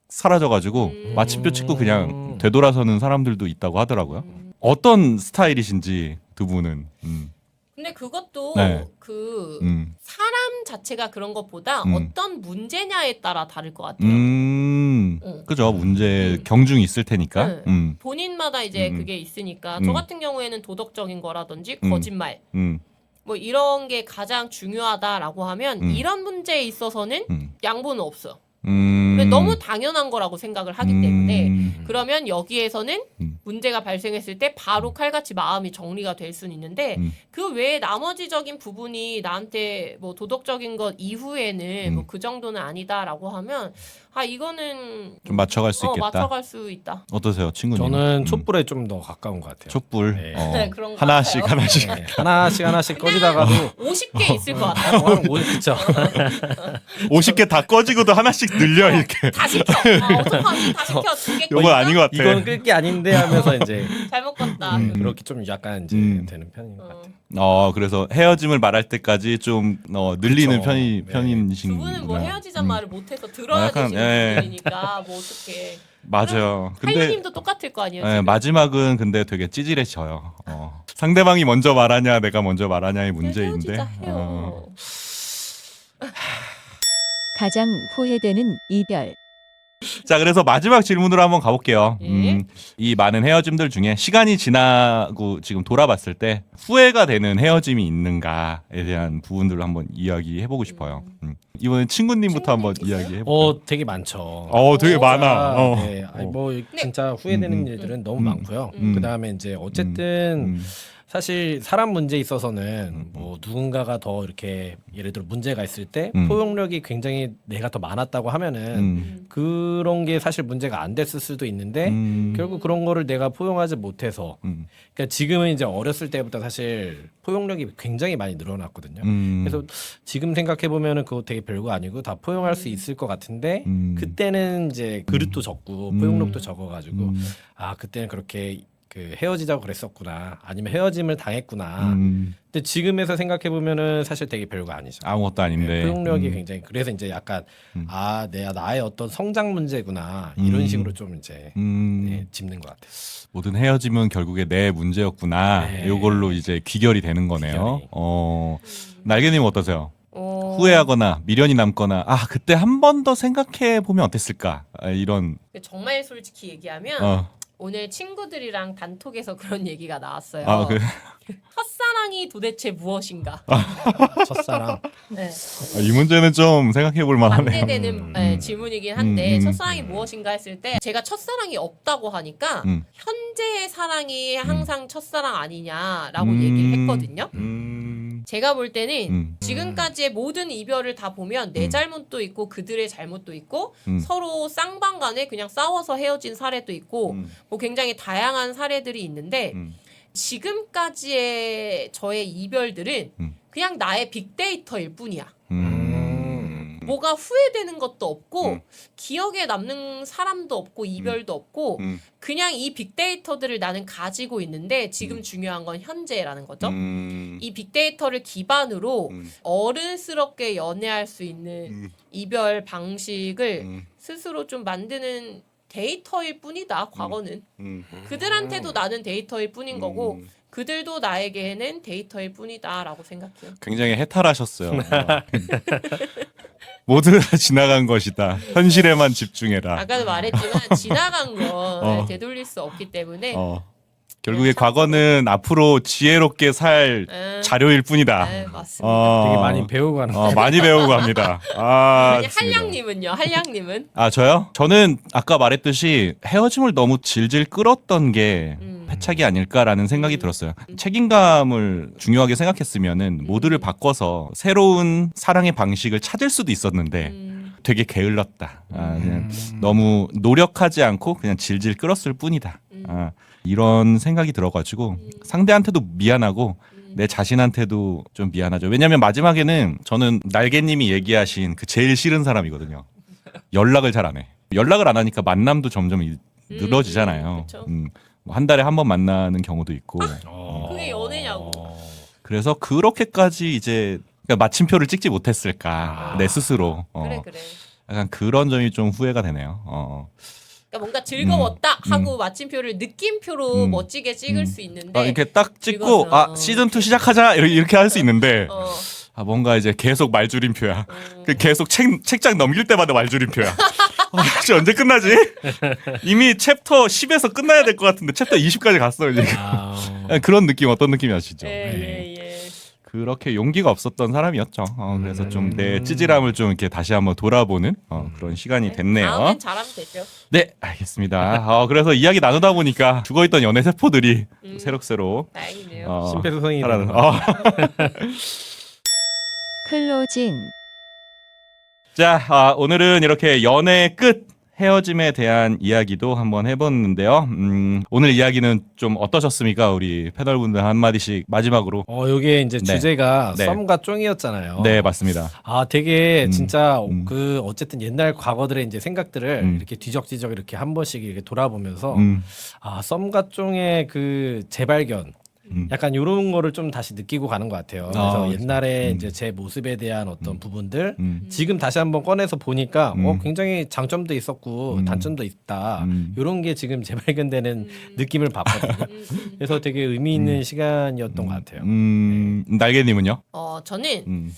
사라져가지고 마침표 찍고 그냥 되돌아서는 사람들도 있다고 하더라고요. 어떤 스타일이신지 두 분은. 근데 그것도 네. 그 음. 사람 자체가 그런 것보다 어떤 문제냐에 따라 다를 것 같아요. 그죠. 문제 경중이 있을 테니까. 네. 본인마다 이제 그게 있으니까 저 같은 경우에는 도덕적인 거라든지 거짓말 뭐 이런 게 가장 중요하다라고 하면 이런 문제에 있어서는 양보는 없어요. 너무 당연한 거라고 생각을 하기 때문에 그러면 여기에서는 문제가 발생했을 때 바로 칼같이 마음이 정리가 될 수는 있는데 그 외에 나머지적인 부분이 나한테 뭐 도덕적인 것 이후에는 뭐 그 정도는 아니다라고 하면 아 이거는 좀 맞춰갈 수 있겠다. 맞춰갈 수 있다. 어떠세요, 친구님? 저는 촛불에 좀 더 가까운 것 같아요. 촛불. 네. 그런 것 하나씩 같아요. 하나씩. 네, 하나씩 꺼지다가도 50개 있을 것 같아요. 그쵸. 50개 다 꺼지고도 하나씩 늘려 이렇게. 다 시켜. 어떡하지? 다 시켜. 2개. 요건 아닌 것 같아. 이건 끌 게 아닌데 하면서 이제 잘못 갔다. 그렇게 좀 약간 이제 되는 편인 것 같아요. 그래서 헤어짐을 말할 때까지 좀 늘리는 그쵸. 네. 편이신. 두 분은 뭐 헤어지자 말을 못해서 들어야 약간, 되시는 분이니까 뭐 어떻게. 맞아요. 근데 한류님도 똑같을 거 아니에요? 예, 지금? 마지막은 근데 되게 찌질해져요. 상대방이 먼저 말하냐, 내가 먼저 말하냐의 문제인데. 헤어지자 해요. 가장 후회되는 이별. 자, 그래서 마지막 질문으로 한번 가볼게요. 예. 이 많은 헤어짐들 중에 시간이 지나고 지금 돌아봤을 때 후회가 되는 헤어짐이 있는가에 대한 부분들을 한번 이야기해보고 싶어요. 이번엔 친구님부터 한번 이야기해볼까요? 되게 많죠. 되게 많아. 네, 아니 뭐 진짜 후회되는 일들은 너무 많고요. 그 다음에 이제 어쨌든 사실 사람 문제에 있어서는 뭐 누군가가 더 이렇게 예를 들어 문제가 있을 때 포용력이 굉장히 내가 더 많았다고 하면은 그런 게 사실 문제가 안 됐을 수도 있는데 결국 그런 거를 내가 포용하지 못해서 그러니까 지금은 이제 어렸을 때부터 사실 포용력이 굉장히 많이 늘어났거든요. 그래서 지금 생각해 보면은 그거 되게 별거 아니고 다 포용할 수 있을 것 같은데 그때는 이제 그릇도 적고 포용력도 적어가지고 아 그때는 그렇게 그 헤어지자고 그랬었구나 아니면 헤어짐을 당했구나. 근데 지금에서 생각해 보면은 사실 되게 별거 아니죠. 아무것도 아닌데. 포용력이 굉장히 그래서 이제 약간 나의 어떤 성장 문제구나 이런 식으로 좀 이제 짚는 것 같아요. 모든 헤어짐은 결국에 내 문제였구나. 네. 이걸로 이제 귀결이 되는 거네요. 귀결이. 날개님 어떠세요? 후회하거나 미련이 남거나 그때 한 번 더 생각해 보면 어땠을까? 이런 정말 솔직히 얘기하면 오늘 친구들이랑 단톡에서 그런 얘기가 나왔어요. 첫사랑이 도대체 무엇인가? 첫사랑. 네. 이 문제는 좀 생각해 볼 만하네요. 반대되는 질문이긴 한데 첫사랑이 무엇인가 했을 때 제가 첫사랑이 없다고 하니까 현재의 사랑이 항상 첫사랑 아니냐라고 얘기를 했거든요. 제가 볼 때는 지금까지의 모든 이별을 다 보면 내 잘못도 있고 그들의 잘못도 있고 서로 쌍방간에 그냥 싸워서 헤어진 사례도 있고 뭐 굉장히 다양한 사례들이 있는데 지금까지의 저의 이별들은 그냥 나의 빅데이터일 뿐이야. 뭐가 후회되는 것도 없고 기억에 남는 사람도 없고 이별도 없고 그냥 이 빅데이터들을 나는 가지고 있는데 지금 중요한 건 현재라는 거죠. 이 빅데이터를 기반으로 어른스럽게 연애할 수 있는 이별 방식을 스스로 좀 만드는 데이터일 뿐이다. 과거는 그들한테도 나는 데이터일 뿐인 거고 그들도 나에게는 데이터일 뿐이다라고 생각해요. 굉장히 해탈하셨어요. 모두 다 지나간 것이다. 현실에만 집중해라. 아까도 말했지만 지나간 건 되돌릴 수 없기 때문에 결국에 과거는 앞으로 지혜롭게 살 자료일 뿐이다. 네, 맞습니다. 되게 많이 배우고 가는. 많이 배우고 갑니다. 아니, 좋습니다. 한량님은요? 한량님은? 저요? 저는 아까 말했듯이 헤어짐을 너무 질질 끌었던 게 패착이 아닐까라는 생각이 들었어요. 책임감을 중요하게 생각했으면은 모두를 바꿔서 새로운 사랑의 방식을 찾을 수도 있었는데 되게 게을렀다. 그냥 너무 노력하지 않고 그냥 질질 끌었을 뿐이다. 이런 생각이 들어가지고 상대한테도 미안하고 내 자신한테도 좀 미안하죠. 왜냐하면 마지막에는 저는 날개님이 얘기하신 그 제일 싫은 사람이거든요. 연락을 잘 안 해. 연락을 안 하니까 만남도 점점 늘어지잖아요. 뭐 한 달에 한 번 만나는 경우도 있고. 그게 연애냐고. 그래서 그렇게까지 이제 그러니까 마침표를 찍지 못했을까 내 스스로. 그래. 약간 그런 점이 좀 후회가 되네요. 그러니까 뭔가 즐거웠다 하고 마침표를 느낌표로 멋지게 찍을 수 있는데 이렇게 딱 찍고 즐거워서. 시즌 2 시작하자 이렇게 할 수 있는데 뭔가 이제 계속 말줄임표야. 계속 책장 넘길 때마다 말줄임표야. 혹시 언제 끝나지? 이미 챕터 10에서 끝나야 될 것 같은데 챕터 20까지 갔어요 지금. 그런 느낌 어떤 느낌이 아시죠? 예. 그렇게 용기가 없었던 사람이었죠. 그래서 좀 내 찌질함을 좀 이렇게 다시 한번 돌아보는 그런 시간이 됐네요. 다음엔 잘하면 되죠. 네, 알겠습니다. 그래서 이야기 나누다 보니까 죽어있던 연애 세포들이 새록새록 다행이네요. 심폐소생이 살아는. 클로징. 자, 오늘은 이렇게 연애 끝 헤어짐에 대한 이야기도 한번 해봤는데요. 오늘 이야기는 좀 어떠셨습니까? 우리 패널분들 한마디씩 마지막으로. 요게 이제 네. 주제가 네. 썸과 쫑이었잖아요. 네, 맞습니다. 되게 진짜 음. 그 어쨌든 옛날 과거들의 이제 생각들을 이렇게 뒤적뒤적 이렇게 한 번씩 이렇게 돌아보면서 썸과 쫑의 그 재발견 약간 이런 거를 좀 다시 느끼고 가는 것 같아요. 그래서 그렇죠. 옛날에 이제 제 모습에 대한 어떤 부분들 음. 지금 다시 한번 꺼내서 보니까 굉장히 장점도 있었고 단점도 있다. 이런 게 지금 재발견되는 느낌을 받거든요. 그래서 되게 의미 있는 시간이었던 것 같아요. 날개님은요? 저는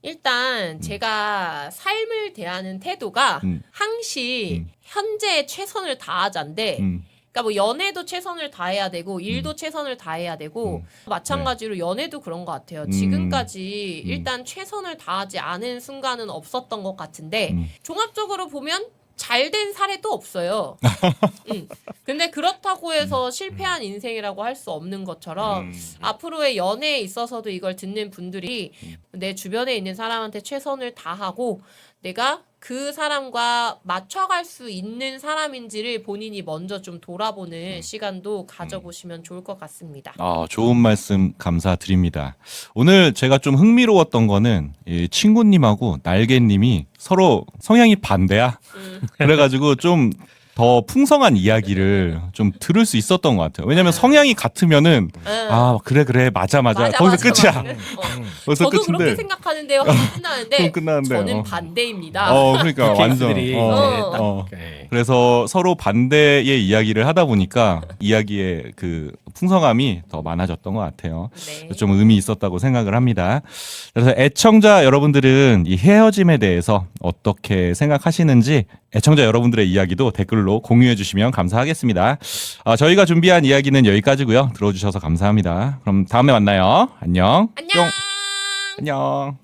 일단 제가 삶을 대하는 태도가 항시 현재 최선을 다하자인데 그러니까 뭐 연애도 최선을 다해야 되고 일도 최선을 다해야 되고 마찬가지로 연애도 그런 것 같아요. 지금까지 일단 최선을 다하지 않은 순간은 없었던 것 같은데 종합적으로 보면 잘 된 사례도 없어요. 근데 그렇다고 해서 실패한 인생이라고 할 수 없는 것처럼 앞으로의 연애에 있어서도 이걸 듣는 분들이 내 주변에 있는 사람한테 최선을 다하고 내가 그 사람과 맞춰갈 수 있는 사람인지를 본인이 먼저 좀 돌아보는 시간도 가져보시면 좋을 것 같습니다. 좋은 말씀 감사드립니다. 오늘 제가 좀 흥미로웠던 거는 이 친구님하고 날개님이 서로 성향이 반대야. 그래가지고 좀 더 풍성한 이야기를 좀 들을 수 있었던 것 같아요. 왜냐면 성향이 같으면은 그래 맞아 거기서 끝이야. 거기서 저도 끝인데. 그렇게 생각하는데요. 끝나는데 그럼 끝나는데, 저는 반대입니다. 그러니까 완전. 케이스들이 네. 그래서 서로 반대의 이야기를 하다 보니까 이야기의 그 풍성함이 더 많아졌던 것 같아요. 네. 좀 의미 있었다고 생각을 합니다. 그래서 애청자 여러분들은 이 헤어짐에 대해서 어떻게 생각하시는지 애청자 여러분들의 이야기도 댓글로 공유해 주시면 감사하겠습니다. 저희가 준비한 이야기는 여기까지고요. 들어주셔서 감사합니다. 그럼 다음에 만나요. 안녕. 안녕. 안녕.